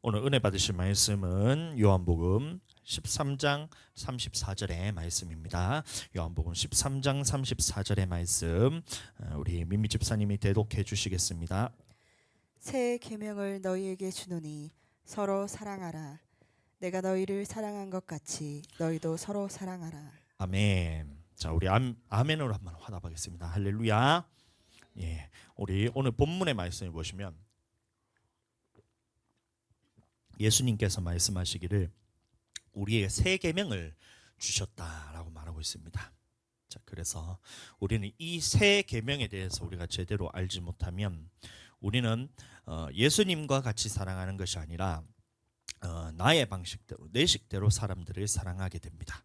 오늘 은혜 받으실 말씀은 요한복음 13장 34절의 말씀입니다. 요한복음 13장 34절의 말씀 우리 민미 집사님이 대독해 주시겠습니다. 새 계명을 너희에게 주노니 서로 사랑하라. 내가 너희를 사랑한 것 같이 너희도 서로 사랑하라. 아멘. 자, 우리 아멘으로 한번 화답하겠습니다. 할렐루야. 예, 우리 오늘 본문의 말씀을 보시면 예수님께서 말씀하시기를 우리에게 새 계명을 주셨다라고 말하고 있습니다. 자, 그래서 우리는 이 새 계명에 대해서 우리가 제대로 알지 못하면 우리는 예수님과 같이 사랑하는 것이 아니라 나의 방식대로 내 식대로 사람들을 사랑하게 됩니다.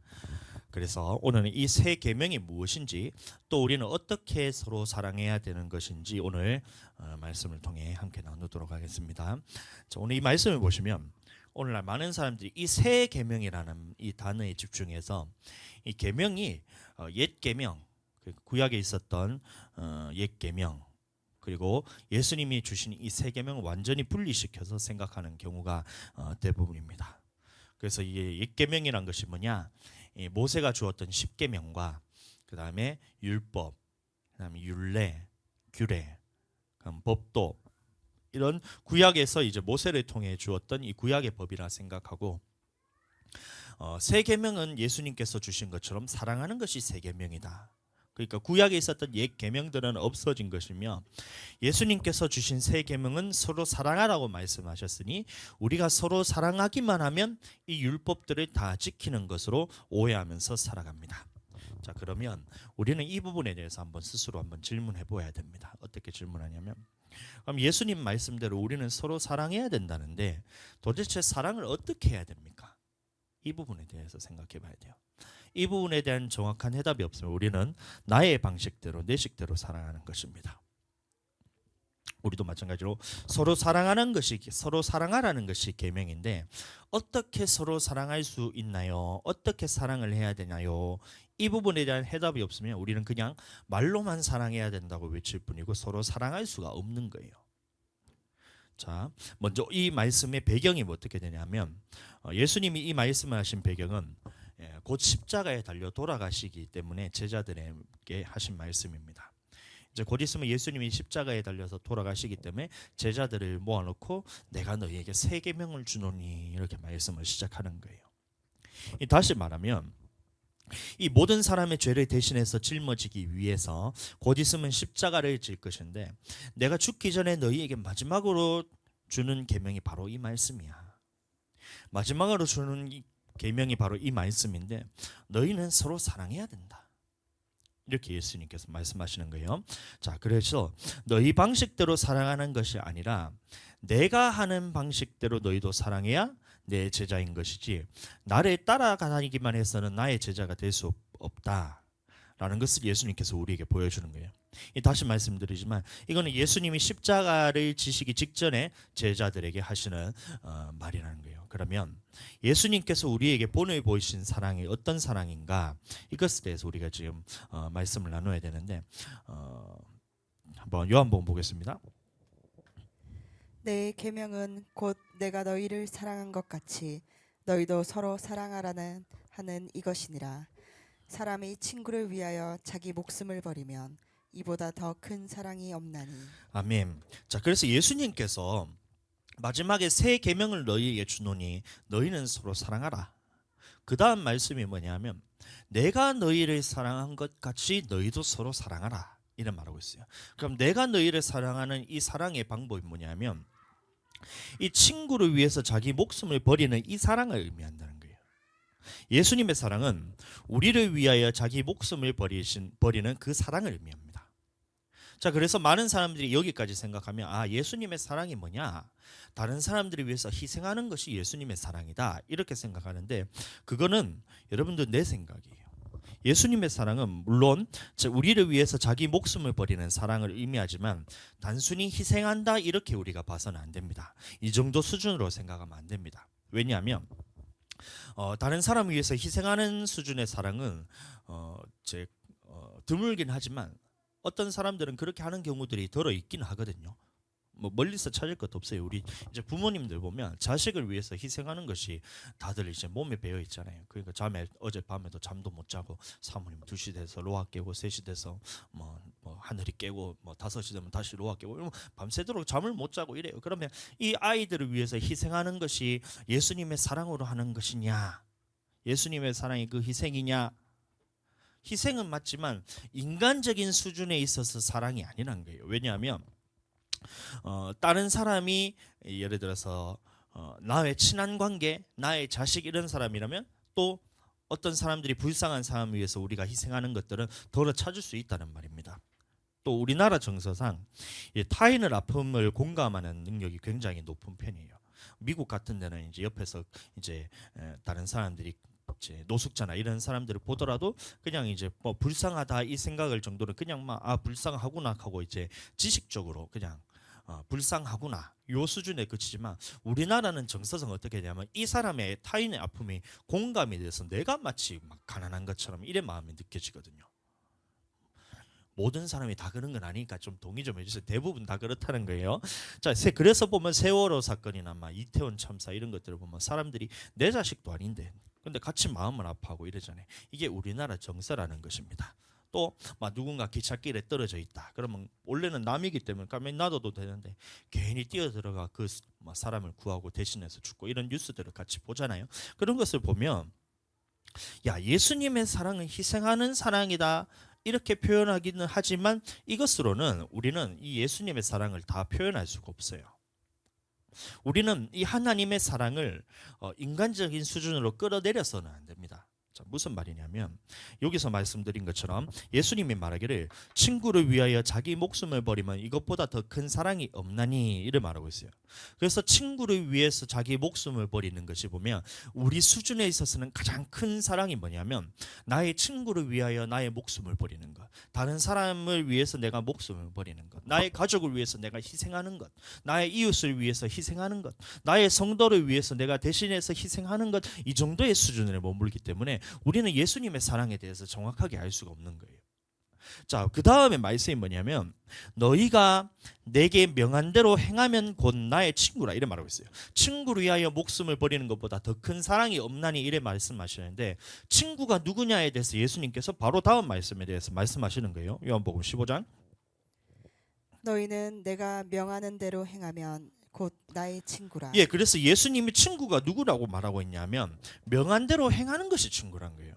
그래서 오늘은 이 새 계명이 무엇인지 또 우리는 어떻게 서로 사랑해야 되는 것인지 오늘 말씀을 통해 함께 나누도록 하겠습니다. 자, 오늘 이 말씀을 보시면 오늘날 많은 사람들이 이 새 계명이라는 이 단어에 집중해서 이 계명이 옛 계명, 구약에 있었던 옛 계명 그리고 예수님이 주신 이 새 계명을 완전히 분리시켜서 생각하는 경우가 대부분입니다. 그래서 이 옛 계명이란 것이 뭐냐? 이 모세가 주었던 십계명과 그 다음에 율법, 그 다음에 율례, 규례, 법도 이런 구약에서 이제 모세를 통해 주었던 이 구약의 법이라 생각하고 새 계명은 예수님께서 주신 것처럼 사랑하는 것이 새 계명이다. 그러니까 구약에 있었던 옛 계명들은 없어진 것이며 예수님께서 주신 새 계명은 서로 사랑하라고 말씀하셨으니 우리가 서로 사랑하기만 하면 이 율법들을 다 지키는 것으로 오해하면서 살아갑니다. 자, 그러면 우리는 이 부분에 대해서 한번 스스로 한번 질문해 보아야 됩니다. 어떻게 질문하냐면 그럼 예수님 말씀대로 우리는 서로 사랑해야 된다는데 도대체 사랑을 어떻게 해야 됩니까? 이 부분에 대해서 생각해 봐야 돼요. 이 부분에 대한 정확한 해답이 없으면 우리는 나의 방식대로 내 식대로 사랑하는 것입니다. 우리도 마찬가지로 서로 사랑하는 것이 서로 사랑하라는 것이 계명인데 어떻게 서로 사랑할 수 있나요? 어떻게 사랑을 해야 되나요? 이 부분에 대한 해답이 없으면 우리는 그냥 말로만 사랑해야 된다고 외칠 뿐이고 서로 사랑할 수가 없는 거예요. 자, 먼저 이 말씀의 배경이 어떻게 되냐면 예수님이 이 말씀을 하신 배경은 곧 십자가에 달려 돌아가시기 때문에 제자들에게 하신 말씀입니다. 이제 곧 있으면 예수님이 십자가에 달려서 돌아가시기 때문에 제자들을 모아놓고 내가 너희에게 새 계명을 주노니 이렇게 말씀을 시작하는 거예요. 다시 말하면 이 모든 사람의 죄를 대신해서 짊어지기 위해서 곧 있으면 십자가를 질 것인데 내가 죽기 전에 너희에게 마지막으로 주는 계명이 바로 이 말씀이야. 마지막으로 주는 이 계명이 바로 이 말씀인데 너희는 서로 사랑해야 된다. 이렇게 예수님께서 말씀하시는 거예요. 자, 그래서 너희 방식대로 사랑하는 것이 아니라 내가 하는 방식대로 너희도 사랑해야 내 제자인 것이지 나를 따라가기만 해서는 나의 제자가 될 수 없다라는 것을 예수님께서 우리에게 보여주는 거예요. 다시 말씀드리지만 이거는 예수님이 십자가를 지시기 직전에 제자들에게 하시는 말이라는 거예요. 그러면 예수님께서 우리에게 본을 보이신 사랑이 어떤 사랑인가 이것에 대해서 우리가 지금 말씀을 나눠야 되는데 한번 요한복음 보겠습니다. 내 계명은 곧 내가 너희를 사랑한 것 같이 너희도 서로 사랑하라는 하는 이것이니라. 사람이 친구를 위하여 자기 목숨을 버리면 이보다 더 큰 사랑이 없나니. 아멘. 자, 그래서 예수님께서 마지막에 새 계명을 너희에게 주노니 너희는 서로 사랑하라. 그 다음 말씀이 뭐냐면 내가 너희를 사랑한 것 같이 너희도 서로 사랑하라 이런 말하고 있어요. 그럼 내가 너희를 사랑하는 이 사랑의 방법이 뭐냐면 이 친구를 위해서 자기 목숨을 버리는 이 사랑을 의미한다는 거예요. 예수님의 사랑은 우리를 위하여 자기 목숨을 버리는 그 사랑을 의미합니다. 자, 그래서 많은 사람들이 여기까지 생각하면 예수님의 사랑이 뭐냐? 다른 사람들을 위해서 희생하는 것이 예수님의 사랑이다. 이렇게 생각하는데 그거는 여러분들 내 생각이에요. 예수님의 사랑은 물론 우리를 위해서 자기 목숨을 버리는 사랑을 의미하지만 단순히 희생한다 이렇게 우리가 봐서는 안 됩니다. 이 정도 수준으로 생각하면 안 됩니다. 왜냐하면 다른 사람을 위해서 희생하는 수준의 사랑은 드물긴 하지만 어떤 사람들은 그렇게 하는 경우들이 들어 있긴 하거든요. 뭐 멀리서 찾을 것도 없어요. 우리 이제 부모님들 보면 자식을 위해서 희생하는 것이 다들 이제 몸에 배어 있잖아요. 그러니까 어제 밤에도 잠도 못 자고 사모님 2시 돼서 로아 깨고 3시 돼서 뭐 하늘이 깨고 뭐 5시 되면 다시 로아 깨고 이러면 밤새도록 잠을 못 자고 이래요. 그러면 이 아이들을 위해서 희생하는 것이 예수님의 사랑으로 하는 것이냐? 예수님의 사랑이 그 희생이냐? 희생은 맞지만 인간적인 수준에 있어서 사랑이 아니란 거예요. 왜냐하면 다른 사람이 예를 들어서 나의 친한 관계, 나의 자식 이런 사람이라면 또 어떤 사람들이 불쌍한 사람을 위해서 우리가 희생하는 것들은 덜어 찾을 수 있다는 말입니다. 또 우리나라 정서상 타인의 아픔을 공감하는 능력이 굉장히 높은 편이에요. 미국 같은 데는 이제 옆에서 이제 다른 사람들이 이제 노숙자나 이런 사람들을 보더라도 그냥 이제 뭐 불쌍하다 이 생각을 정도로 그냥 막 불쌍하구나 하고 이제 지식적으로 그냥 불쌍하구나 요 수준에 그치지만 우리나라는 정서상 어떻게 되냐면 이 사람의 타인의 아픔이 공감이 돼서 내가 마치 막 가난한 것처럼 이래 마음이 느껴지거든요. 모든 사람이 다 그런 건 아니니까 좀 동의 좀 해주세요. 대부분 다 그렇다는 거예요. 자, 그래서 보면 세월호 사건이나 막 이태원 참사 이런 것들을 보면 사람들이 내 자식도 아닌데 근데 같이 마음을 아파하고 이러잖아요. 이게 우리나라 정서라는 것입니다. 또 누군가 기찻길에 떨어져 있다. 그러면 원래는 남이기 때문에 가만히 놔둬도 되는데 괜히 뛰어들어가 그 사람을 구하고 대신해서 죽고 이런 뉴스들을 같이 보잖아요. 그런 것을 보면 야 예수님의 사랑은 희생하는 사랑이다. 이렇게 표현하기는 하지만 이것으로는 우리는 이 예수님의 사랑을 다 표현할 수가 없어요. 우리는 이 하나님의 사랑을 인간적인 수준으로 끌어내려서는 안 됩니다. 자, 무슨 말이냐면 여기서 말씀드린 것처럼 예수님이 말하기를 친구를 위하여 자기 목숨을 버리면 이것보다 더 큰 사랑이 없나니 이를 말하고 있어요. 그래서 친구를 위해서 자기 목숨을 버리는 것이 보면 우리 수준에 있어서는 가장 큰 사랑이 뭐냐면 나의 친구를 위하여 나의 목숨을 버리는 것, 다른 사람을 위해서 내가 목숨을 버리는 것, 나의 가족을 위해서 내가 희생하는 것, 나의 이웃을 위해서 희생하는 것, 나의 성도를 위해서 내가 대신해서 희생하는 것, 이 정도의 수준에 머물기 때문에 우리는 예수님의 사랑에 대해서 정확하게 알 수가 없는 거예요. 자, 그 다음에 말씀이 뭐냐면 너희가 내게 명한 대로 행하면 곧 나의 친구라 이래 말하고 있어요. 친구를 위하여 목숨을 버리는 것보다 더 큰 사랑이 없나니 이래 말씀하시는데 친구가 누구냐에 대해서 예수님께서 바로 다음 말씀에 대해서 말씀하시는 거예요. 요한복음 15장. 너희는 내가 명하는 대로 행하면 곧 나의 친구라. 예, 그래서 예수님이 친구가 누구라고 말하고 있냐면 명한 대로 행하는 것이 친구란 거예요.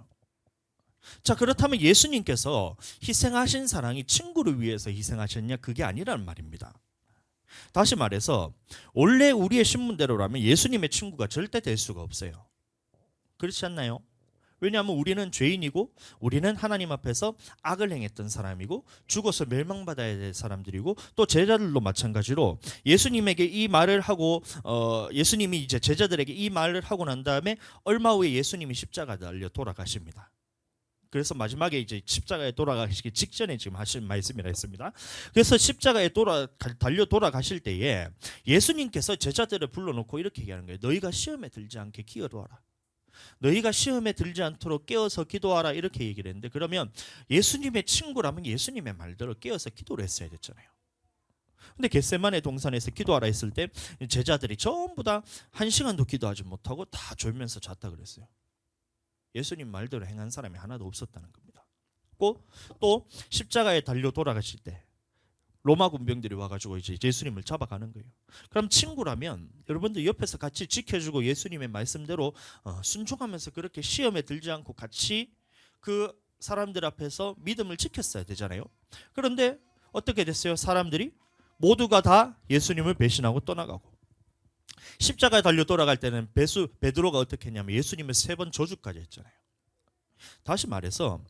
자, 그렇다면 예수님께서 희생하신 사랑이 친구를 위해서 희생하셨냐? 그게 아니라는 말입니다. 다시 말해서 원래 우리의 신문대로라면 예수님의 친구가 절대 될 수가 없어요. 그렇지 않나요? 왜냐하면 우리는 죄인이고 우리는 하나님 앞에서 악을 행했던 사람이고 죽어서 멸망받아야 될 사람들이고 또 제자들도 마찬가지로 예수님에게 이 말을 하고 예수님이 이제 제자들에게 이 말을 하고 난 다음에 얼마 후에 예수님이 십자가에 달려 돌아가십니다. 그래서 마지막에 이제 십자가에 돌아가시기 직전에 지금 하신 말씀이라 했습니다. 그래서 십자가에 달려 돌아가실 때에 예수님께서 제자들을 불러놓고 이렇게 얘기하는 거예요. 너희가 시험에 들지 않게 기어도하라. 너희가 시험에 들지 않도록 깨어서 기도하라 이렇게 얘기를 했는데 그러면 예수님의 친구라면 예수님의 말대로 깨어서 기도를 했어야 됐잖아요. 근데 겟세마네 동산에서 기도하라 했을 때 제자들이 전부 다 1시간도 기도하지 못하고 다 졸면서 잤다 그랬어요. 예수님 말대로 행한 사람이 하나도 없었다는 겁니다. 또 십자가에 달려 돌아가실 때 로마 군병들이 와가지고 이제 예수님을 잡아가는 거예요. 그럼 친구라면 여러분들 옆에서 같이 지켜주고 예수님의 말씀대로 순종하면서 그렇게 시험에 들지 않고 같이 그 사람들 앞에서 믿음을 지켰어야 되잖아요. 그런데 어떻게 됐어요? 사람들이 모두가 다 예수님을 배신하고 떠나가고 십자가에 달려 돌아갈 때는 베드로가 어떻게 했냐면 예수님을 3번 저주까지 했잖아요. 다시 말해서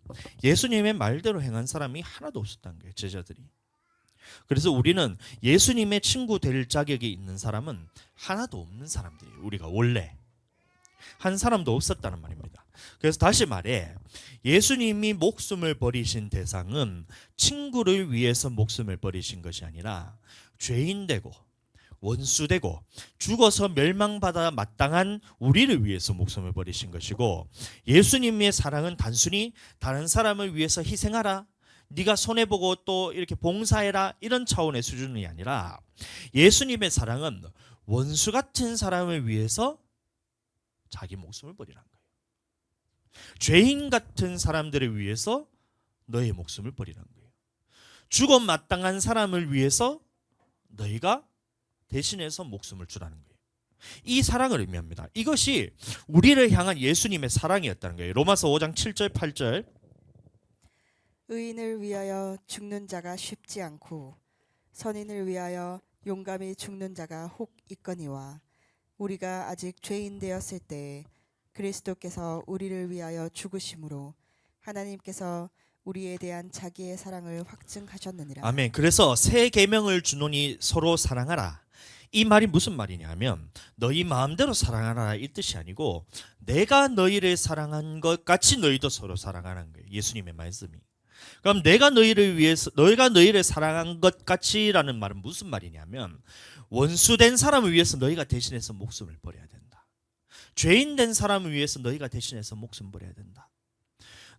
예수님의 말대로 행한 사람이 하나도 없었다는 거예요. 제자들이. 그래서 우리는 예수님의 친구 될 자격이 있는 사람은 하나도 없는 사람들이에요. 우리가 원래 한 사람도 없었다는 말입니다. 그래서 다시 말해 예수님이 목숨을 버리신 대상은 친구를 위해서 목숨을 버리신 것이 아니라 죄인 되고 원수되고 죽어서 멸망받아 마땅한 우리를 위해서 목숨을 버리신 것이고 예수님의 사랑은 단순히 다른 사람을 위해서 희생하라 네가 손해보고 또 이렇게 봉사해라 이런 차원의 수준이 아니라 예수님의 사랑은 원수 같은 사람을 위해서 자기 목숨을 버리라는 거예요. 죄인 같은 사람들을 위해서 너의 목숨을 버리라는 거예요. 죽어 마땅한 사람을 위해서 너희가 대신해서 목숨을 주라는 거예요. 이 사랑을 의미합니다. 이것이 우리를 향한 예수님의 사랑이었다는 거예요. 로마서 5장 7절 8절. 의인을 위하여 죽는 자가 쉽지 않고 선인을 위하여 용감히 죽는 자가 혹 있거니와 우리가 아직 죄인 되었을 때 그리스도께서 우리를 위하여 죽으심으로 하나님께서 우리에 대한 자기의 사랑을 확증하셨느니라. 아멘. 그래서 새 계명을 주노니 서로 사랑하라. 이 말이 무슨 말이냐면 너희 마음대로 사랑하라 이 뜻이 아니고 내가 너희를 사랑한 것 같이 너희도 서로 사랑하라는 거예요. 예수님의 말씀이. 그럼 내가 너희를 위해서 너희가 너희를 사랑한 것 같이라는 말은 무슨 말이냐면 원수된 사람을 위해서 너희가 대신해서 목숨을 버려야 된다. 죄인 된 사람을 위해서 너희가 대신해서 목숨 버려야 된다.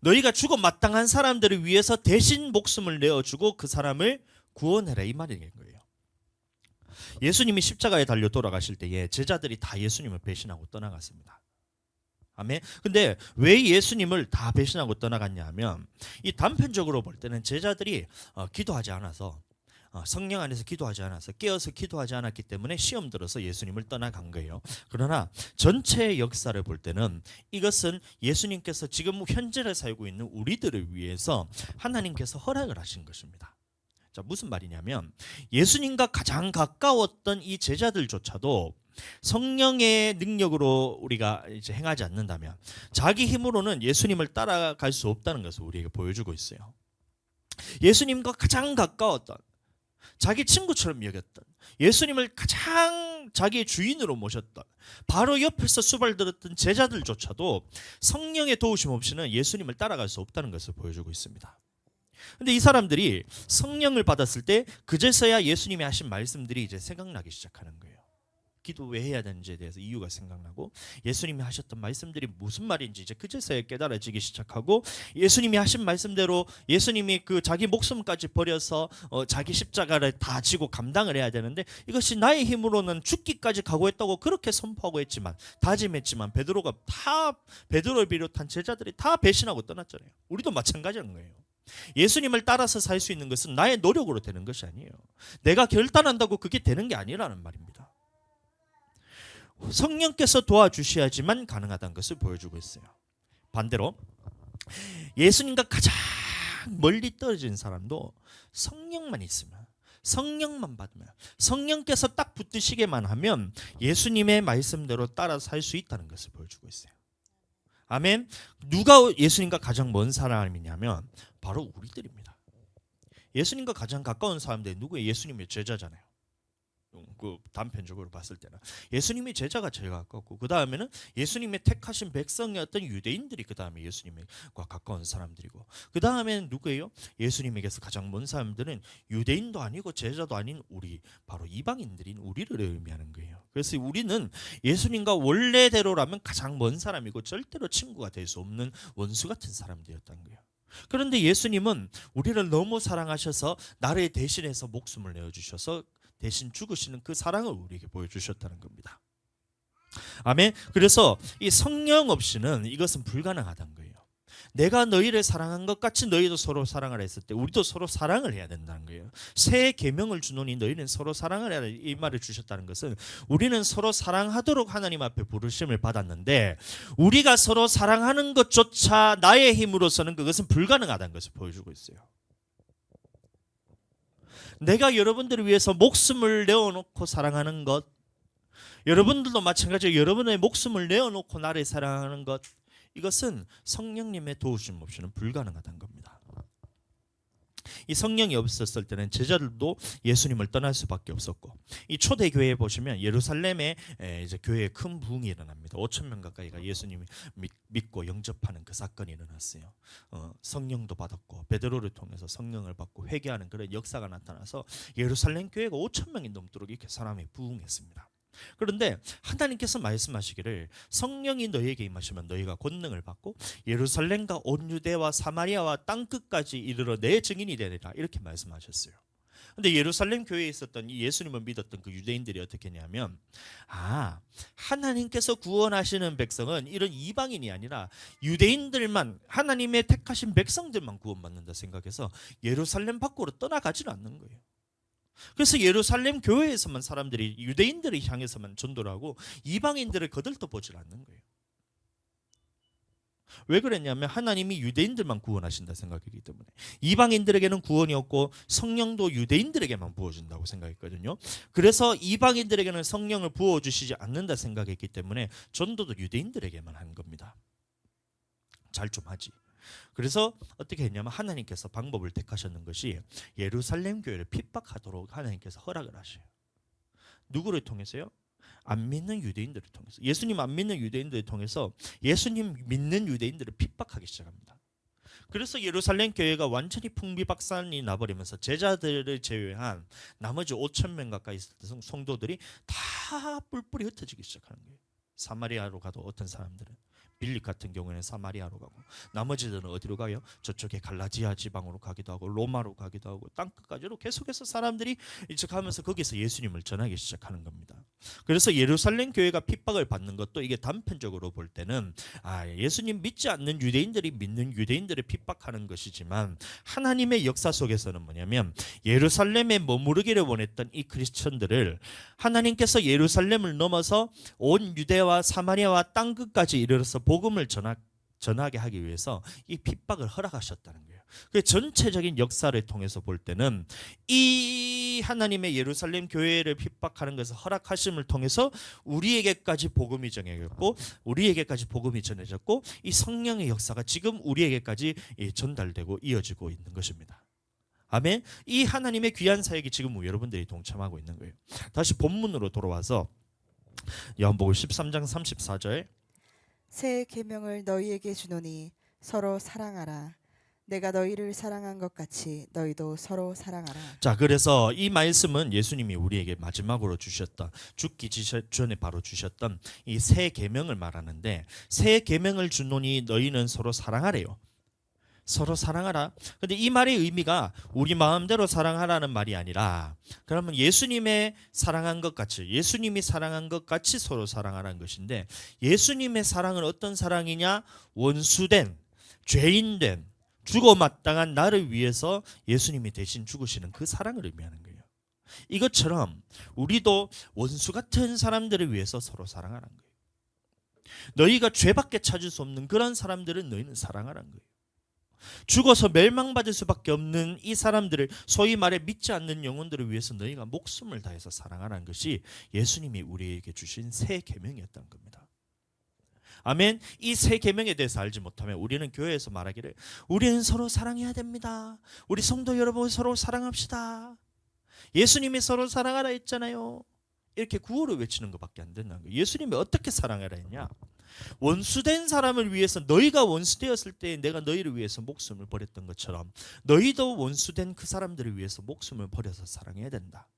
너희가 죽어 마땅한 사람들을 위해서 대신 목숨을 내어주고 그 사람을 구원해라 이 말인 거예요. 예수님이 십자가에 달려 돌아가실 때에 제자들이 다 예수님을 배신하고 떠나갔습니다. 아멘. 근데 왜 예수님을 다 배신하고 떠나갔냐 하면 이 단편적으로 볼 때는 제자들이 기도하지 않아서 성령 안에서 기도하지 않아서 깨어서 기도하지 않았기 때문에 시험 들어서 예수님을 떠나간 거예요. 그러나 전체 역사를 볼 때는 이것은 예수님께서 지금 현재를 살고 있는 우리들을 위해서 하나님께서 허락을 하신 것입니다. 자, 무슨 말이냐면 예수님과 가장 가까웠던 이 제자들조차도 성령의 능력으로 우리가 이제 행하지 않는다면 자기 힘으로는 예수님을 따라갈 수 없다는 것을 우리에게 보여주고 있어요. 예수님과 가장 가까웠던 자기 친구처럼 여겼던 예수님을 가장 자기의 주인으로 모셨던 바로 옆에서 수발들었던 제자들조차도 성령의 도우심 없이는 예수님을 따라갈 수 없다는 것을 보여주고 있습니다. 근데 이 사람들이 성령을 받았을 때 그제서야 예수님이 하신 말씀들이 이제 생각나기 시작하는 거예요. 기도 왜 해야 되는지에 대해서 이유가 생각나고 예수님이 하셨던 말씀들이 무슨 말인지 이제 그제서야 깨달아지기 시작하고 예수님이 하신 말씀대로 예수님이 그 자기 목숨까지 버려서 자기 십자가를 다 지고 감당을 해야 되는데 이것이 나의 힘으로는 죽기까지 각오했다고 그렇게 선포하고 했지만 다짐했지만 베드로를 비롯한 제자들이 다 배신하고 떠났잖아요. 우리도 마찬가지인 거예요. 예수님을 따라서 살 수 있는 것은 나의 노력으로 되는 것이 아니에요. 내가 결단한다고 그게 되는 게 아니라는 말입니다. 성령께서 도와주셔야지만 가능하다는 것을 보여주고 있어요. 반대로 예수님과 가장 멀리 떨어진 사람도 성령만 있으면 성령만 받으면 성령께서 딱 붙드시게만 하면 예수님의 말씀대로 따라 살 수 있다는 것을 보여주고 있어요. 아멘. 누가 예수님과 가장 먼 사람이냐면 바로 우리들입니다. 예수님과 가장 가까운 사람들이 누구예요? 예수님의 제자잖아요. 그 단편적으로 봤을 때는 예수님의 제자가 제일 가깝고 그 다음에는 예수님의 택하신 백성이었던 유대인들이 그 다음에 예수님과 가까운 사람들이고 그 다음에는 누구예요? 예수님에게서 가장 먼 사람들은 유대인도 아니고 제자도 아닌 우리 바로 이방인들인 우리를 의미하는 거예요. 그래서 우리는 예수님과 원래대로라면 가장 먼 사람이고 절대로 친구가 될 수 없는 원수 같은 사람들이었던 거예요. 그런데 예수님은 우리를 너무 사랑하셔서 나를 대신해서 목숨을 내어주셔서 대신 죽으시는 그 사랑을 우리에게 보여주셨다는 겁니다. 아멘. 그래서 이 성령 없이는 이것은 불가능하다는 거예요. 내가 너희를 사랑한 것 같이 너희도 서로 사랑을 했을 때 우리도 서로 사랑을 해야 된다는 거예요. 새 계명을 주노니 너희는 서로 사랑을 해야 이 말을 주셨다는 것은 우리는 서로 사랑하도록 하나님 앞에 부르심을 받았는데 우리가 서로 사랑하는 것조차 나의 힘으로서는 그것은 불가능하다는 것을 보여주고 있어요. 내가 여러분들을 위해서 목숨을 내어놓고 사랑하는 것, 여러분들도 마찬가지로 여러분의 목숨을 내어놓고 나를 사랑하는 것, 이것은 성령님의 도우심 없이는 불가능하다는 겁니다. 이 성령이 없었을 때는 제자들도 예수님을 떠날 수밖에 없었고 이 초대교회에 보시면 예루살렘에 이제 교회에 큰 부흥이 일어납니다. 5,000명 가까이가 예수님을 믿고 영접하는 그 사건이 일어났어요. 성령도 받았고 베드로를 통해서 성령을 받고 회개하는 그런 역사가 나타나서 예루살렘 교회가 5,000명이 넘도록 이렇게 사람이 부흥했습니다. 그런데 하나님께서 말씀하시기를 성령이 너희에게 임하시면 너희가 권능을 받고 예루살렘과 온 유대와 사마리아와 땅 끝까지 이르러 내 증인이 되리라 이렇게 말씀하셨어요. 근데 예루살렘 교회에 있었던 이 예수님을 믿었던 그 유대인들이 어떻게 했냐면 하나님께서 구원하시는 백성은 이런 이방인이 아니라 유대인들만 하나님의 택하신 백성들만 구원받는다 생각해서 예루살렘 밖으로 떠나가지는 않는 거예요. 그래서 예루살렘 교회에서만 사람들이 유대인들을 향해서만 전도를 하고 이방인들을 거들떠 보질 않는 거예요. 왜 그랬냐면 하나님이 유대인들만 구원하신다 생각이기 때문에 이방인들에게는 구원이 없고 성령도 유대인들에게만 부어준다고 생각했거든요. 그래서 이방인들에게는 성령을 부어주시지 않는다 생각했기 때문에 전도도 유대인들에게만 한 겁니다. 잘 좀 하지. 그래서 어떻게 했냐면 하나님께서 방법을 택하셨는 것이 예루살렘 교회를 핍박하도록 하나님께서 허락을 하셔요. 누구를 통해서요? 안 믿는 유대인들을 통해서. 예수님 안 믿는 유대인들을 통해서 예수님 믿는 유대인들을 핍박하기 시작합니다. 그래서 예루살렘 교회가 완전히 풍비박산이 나버리면서 제자들을 제외한 나머지 5천 명 가까이 있었던 성도들이 다 뿔뿔이 흩어지기 시작하는 거예요. 사마리아로 가도 어떤 사람들은 빌립 같은 경우에는 사마리아로 가고 나머지들은 어디로 가요? 저쪽에 갈라디아 지방으로 가기도 하고 로마로 가기도 하고 땅끝까지로 계속해서 사람들이 이제 가면서 거기서 예수님을 전하기 시작하는 겁니다. 그래서 예루살렘 교회가 핍박을 받는 것도 이게 단편적으로 볼 때는 예수님 믿지 않는 유대인들이 믿는 유대인들을 핍박하는 것이지만 하나님의 역사 속에서는 뭐냐면 예루살렘에 머무르기를 원했던 이 크리스천들을 하나님께서 예루살렘을 넘어서 온 유대와 사마리아와 땅끝까지 이르러서 복음을 전하게 하기 위해서 이 핍박을 허락하셨다는 거예요. 그 전체적인 역사를 통해서 볼 때는 이 하나님의 예루살렘 교회를 핍박하는 것을 허락하심을 통해서 우리에게까지 복음이 전해졌고 우리에게까지 복음이 전해졌고 이 성령의 역사가 지금 우리에게까지 전달되고 이어지고 있는 것입니다. 아멘. 이 하나님의 귀한 사역이 지금 여러분들이 동참하고 있는 거예요. 다시 본문으로 돌아와서 요한복음 13장 34절 새 계명을 너희에게 주노니 서로 사랑하라. 내가 너희를 사랑한 것 같이 너희도 서로 사랑하라. 자, 그래서 이 말씀은 예수님이 우리에게 마지막으로 주셨던 죽기 전에 바로 주셨던 이 새 계명을 말하는데 새 계명을 주노니 너희는 서로 사랑하래요. 서로 사랑하라. 근데 이 말의 의미가 우리 마음대로 사랑하라는 말이 아니라 그러면 예수님의 사랑한 것 같이 예수님이 사랑한 것 같이 서로 사랑하라는 것인데 예수님의 사랑은 어떤 사랑이냐? 원수된 죄인된 죽어 마땅한 나를 위해서 예수님이 대신 죽으시는 그 사랑을 의미하는 거예요. 이것처럼 우리도 원수 같은 사람들을 위해서 서로 사랑하라는 거예요. 너희가 죄밖에 찾을 수 없는 그런 사람들은 너희는 사랑하라는 거예요. 죽어서 멸망받을 수밖에 없는 이 사람들을 소위 말해 믿지 않는 영혼들을 위해서 너희가 목숨을 다해서 사랑하라는 것이 예수님이 우리에게 주신 새 계명이었던 겁니다. 아멘. 이 새 계명에 대해서 알지 못하면 우리는 교회에서 말하기를 우리는 서로 사랑해야 됩니다. 우리 성도 여러분 서로 사랑합시다. 예수님이 서로 사랑하라 했잖아요. 이렇게 구호를 외치는 것밖에 안 된다는 거예요. 예수님이 어떻게 사랑하라 했냐? 원수된 사람을 위해서 너희가 원수되었을 때 내가 너희를 위해서 목숨을 버렸던 것처럼 너희도 원수된 그 사람들을 위해서 목숨을 버려서 사랑해야 된다.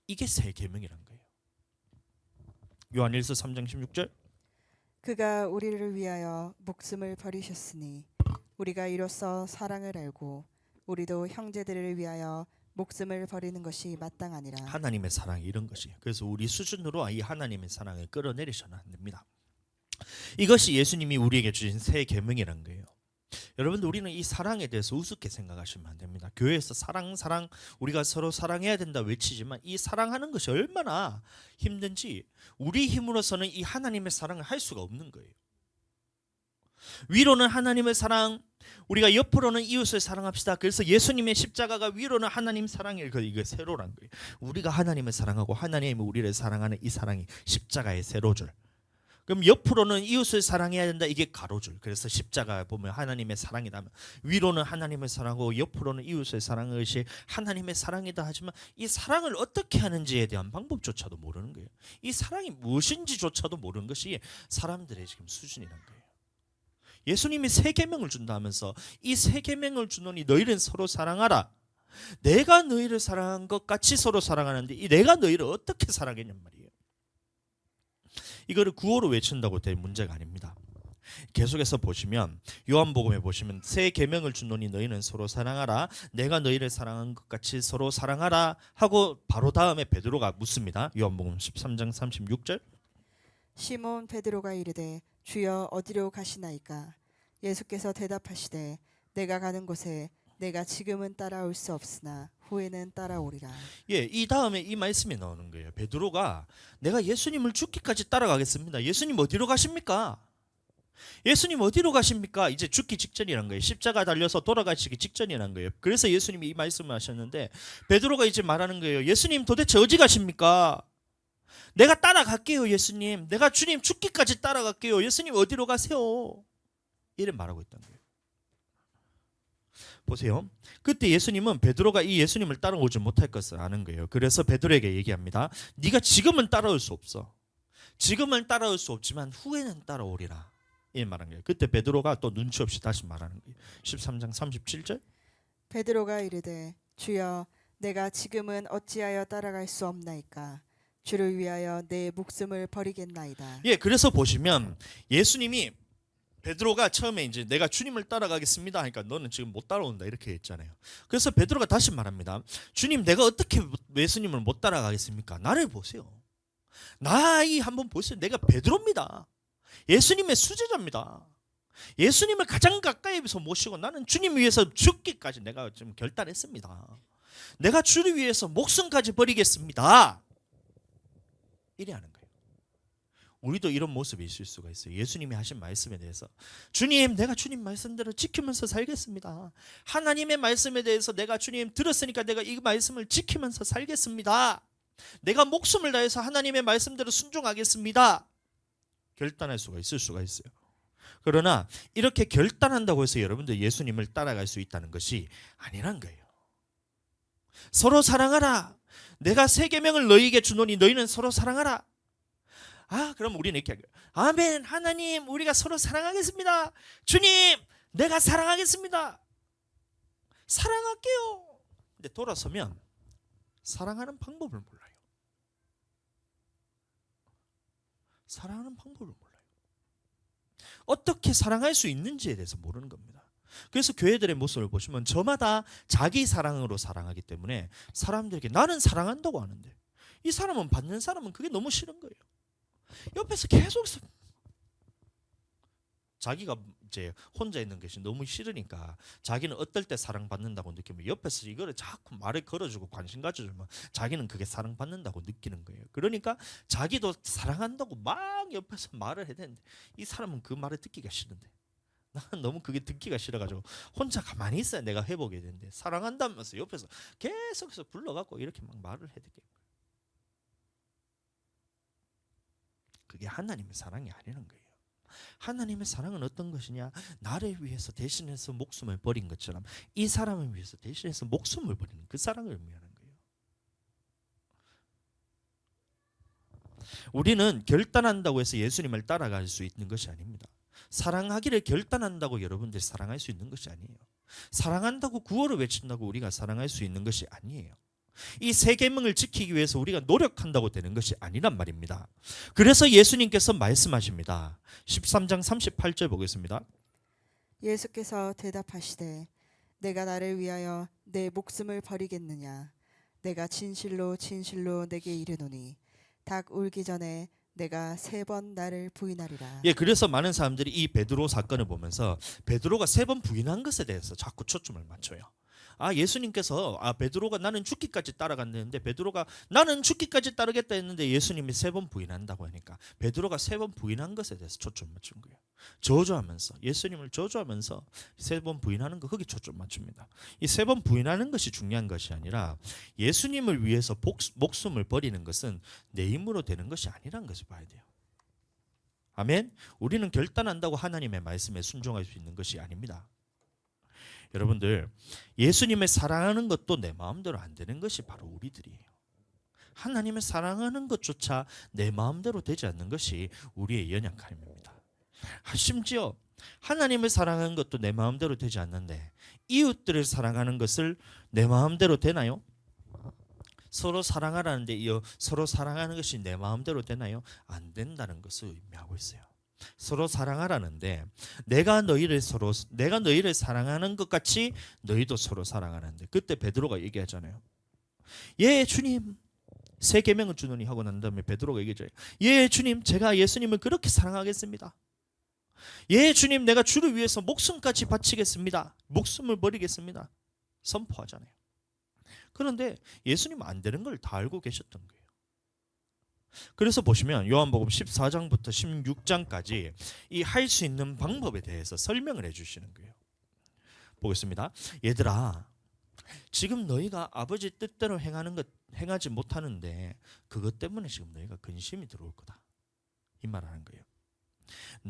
이게 새 계명이란 거예요. 요한일서 3장 16절 그가 우리를 위하여 목숨을 버리셨으니 우리가 이로써 사랑을 알고 우리도 형제들을 위하여 목숨을 버리는 것이 마땅하니라. 하나님의 사랑이 이런 것이에요. 그래서 우리 수준으로 이 하나님의 사랑을 끌어내리셔는 안 됩니다. 이것이 예수님이 우리에게 주신 새 계명이라는 거예요. 여러분들 우리는 이 사랑에 대해서 우습게 생각하시면 안 됩니다. 교회에서 사랑 우리가 서로 사랑해야 된다 외치지만 이 사랑하는 것이 얼마나 힘든지 우리 힘으로서는 이 하나님의 사랑을 할 수가 없는 거예요. 위로는 하나님의 사랑, 우리가 옆으로는 이웃을 사랑합시다. 그래서 예수님의 십자가가 위로는 하나님 사랑이에요. 이거 세로란 거예요. 우리가 하나님을 사랑하고 하나님이 우리를 사랑하는 이 사랑이 십자가의 세로줄. 그럼 옆으로는 이웃을 사랑해야 된다. 이게 가로줄. 그래서 십자가 보면 하나님의 사랑이다. 위로는 하나님을 사랑하고 옆으로는 이웃을 사랑하는 것이 하나님의 사랑이다 하지만 이 사랑을 어떻게 하는지에 대한 방법조차도 모르는 거예요. 이 사랑이 무엇인지조차도 모르는 것이 사람들의 지금 수준이란 거예요. 예수님이 새 계명을 준다 하면서 이 새 계명을 주노니 너희는 서로 사랑하라. 내가 너희를 사랑한 것 같이 서로 사랑하는데 이 내가 너희를 어떻게 사랑했냔 말이에요. 이거를 구호로 외친다고 될 문제가 아닙니다. 계속해서 보시면 요한복음에 보시면 새 계명을 주노니 너희는 서로 사랑하라 내가 너희를 사랑한 것 같이 서로 사랑하라 하고 바로 다음에 베드로가 묻습니다. 요한복음 13장 36절. 시몬 베드로가 이르되 주여 어디로 가시나이까? 예수께서 대답하시되 내가 가는 곳에 내가 지금은 따라올 수 없으나 후에는 따라오리라. 예, 이 다음에 이 말씀이 나오는 거예요. 베드로가 내가 예수님을 죽기까지 따라가겠습니다. 예수님 어디로 가십니까? 예수님 어디로 가십니까? 이제 죽기 직전이란 거예요. 십자가 달려서 돌아가시기 직전이란 거예요. 그래서 예수님이 이 말씀을 하셨는데 베드로가 이제 말하는 거예요. 예수님 도대체 어디 가십니까? 내가 따라갈게요, 예수님. 내가 주님 죽기까지 따라갈게요. 예수님 어디로 가세요? 이래 말하고 있다는 거예요. 보세요. 그때 예수님은 베드로가 이 예수님을 따라오지 못할 것을 아는 거예요. 그래서 베드로에게 얘기합니다. 네가 지금은 따라올 수 없어. 지금은 따라올 수 없지만 후에는 따라오리라. 이 말한 거예요. 그때 베드로가 또 눈치 없이 다시 말하는 거예요. 13장 37절. 베드로가 이르되 주여 내가 지금은 어찌하여 따라갈 수 없나이까? 주를 위하여 내 목숨을 버리겠나이다. 예, 그래서 보시면 예수님이 베드로가 처음에 이제 내가 주님을 따라가겠습니다 하니까 너는 지금 못 따라온다 이렇게 했잖아요. 그래서 베드로가 다시 말합니다. 주님 내가 어떻게 예수님을 못 따라가겠습니까? 나를 보세요. 나이 한번 보세요. 내가 베드로입니다. 예수님의 수제자입니다. 예수님을 가장 가까이서 모시고 나는 주님 위해서 죽기까지 내가 지금 결단했습니다. 내가 주를 위해서 목숨까지 버리겠습니다. 이래 하는 거예요. 우리도 이런 모습이 있을 수가 있어요. 예수님이 하신 말씀에 대해서 주님 내가 주님 말씀대로 지키면서 살겠습니다. 하나님의 말씀에 대해서 내가 주님 들었으니까 내가 이 말씀을 지키면서 살겠습니다. 내가 목숨을 다해서 하나님의 말씀대로 순종하겠습니다. 결단할 수가 있을 수가 있어요. 그러나 이렇게 결단한다고 해서 여러분들 예수님을 따라갈 수 있다는 것이 아니란 거예요. 서로 사랑하라. 내가 새 계명을 너희에게 주노니 너희는 서로 사랑하라. 그럼 우리는 이렇게 하죠. 아멘. 하나님 우리가 서로 사랑하겠습니다. 주님 내가 사랑하겠습니다. 사랑할게요. 근데 돌아서면 사랑하는 방법을 몰라요. 사랑하는 방법을 몰라요. 어떻게 사랑할 수 있는지에 대해서 모르는 겁니다. 그래서 교회들의 모습을 보시면 저마다 자기 사랑으로 사랑하기 때문에 사람들에게 나는 사랑한다고 하는데 이 사람은 받는 사람은 그게 너무 싫은 거예요. 옆에서 계속 자기가 이제 혼자 있는 것이 너무 싫으니까 자기는 어떨 때 사랑받는다고 느끼면 옆에서 이거를 자꾸 말을 걸어주고 관심 가져주면 자기는 그게 사랑받는다고 느끼는 거예요. 그러니까 자기도 사랑한다고 막 옆에서 말을 해야 되는데 이 사람은 그 말을 듣기가 싫은데 나는 너무 그게 듣기가 싫어가지고 혼자 가만히 있어야 내가 회복이 되는데 사랑한다면서 옆에서 계속해서 불러갖고 이렇게 막 말을 해야 되겠고 그게 하나님의 사랑이 아니라는 거예요. 하나님의 사랑은 어떤 것이냐? 나를 위해서 대신해서 목숨을 버린 것처럼 이 사람을 위해서 대신해서 목숨을 버리는 그 사랑을 의미하는 거예요. 우리는 결단한다고 해서 예수님을 따라갈 수 있는 것이 아닙니다. 사랑하기를 결단한다고 여러분들이 사랑할 수 있는 것이 아니에요. 사랑한다고 구호를 외친다고 우리가 사랑할 수 있는 것이 아니에요. 이 세 계명을 지키기 위해서 우리가 노력한다고 되는 것이 아니란 말입니다. 그래서 예수님께서 말씀하십니다. 13장 38절 보겠습니다. 예수께서 대답하시되 내가 나를 위하여 내 목숨을 버리겠느냐? 내가 진실로 진실로 내게 이르노니 닭 울기 전에 내가 3번 나를 부인하리라. 예, 그래서 많은 사람들이 이 베드로 사건을 보면서 베드로가 3번 부인한 것에 대해서 자꾸 초점을 맞춰요. 예수님께서 베드로가 나는 죽기까지 따라간다는데 베드로가 나는 죽기까지 따르겠다 했는데 예수님이 3번 부인한다고 하니까 베드로가 3번 부인한 것에 대해서 초점 맞춘 거예요. 저주하면서 예수님을 저주하면서 3번 부인하는 거 거기 초점 맞춥니다. 이 3번 부인하는 것이 중요한 것이 아니라 예수님을 위해서 목숨을 버리는 것은 내 힘으로 되는 것이 아니라는 것을 봐야 돼요. 아멘. 우리는 결단한다고 하나님의 말씀에 순종할 수 있는 것이 아닙니다. 여러분들 예수님을 사랑하는 것도 내 마음대로 안 되는 것이 바로 우리들이에요. 하나님을 사랑하는 것조차 내 마음대로 되지 않는 것이 우리의 연약함입니다. 심지어 하나님을 사랑하는 것도 내 마음대로 되지 않는데 이웃들을 사랑하는 것을 내 마음대로 되나요? 서로 사랑하라는데 이 서로 사랑하는 것이 내 마음대로 되나요? 안 된다는 것을 의미하고 있어요. 서로 사랑하라는데 내가 너희를 사랑하는 것 같이 너희도 서로 사랑하는데, 그때 베드로가 얘기하잖아요. 예 주님, 새 계명을 주노니 하고 난 다음에 베드로가 얘기해줘요. 예 주님, 제가 예수님을 그렇게 사랑하겠습니다. 예 주님, 내가 주를 위해서 목숨까지 바치겠습니다. 목숨을 버리겠습니다. 선포하잖아요. 그런데 예수님은 안 되는 걸 다 알고 계셨던 거예요. 그래서 보시면 요한복음 14장부터 16장까지 이 할 수 있는 방법에 대해서 설명을 해주시는 거예요. 보겠습니다. 얘들아, 지금 너희가 아버지 뜻대로 행하지 못하는데 그것 때문에 지금 너희가 근심이 들어올 거다, 이 말하는 거예요.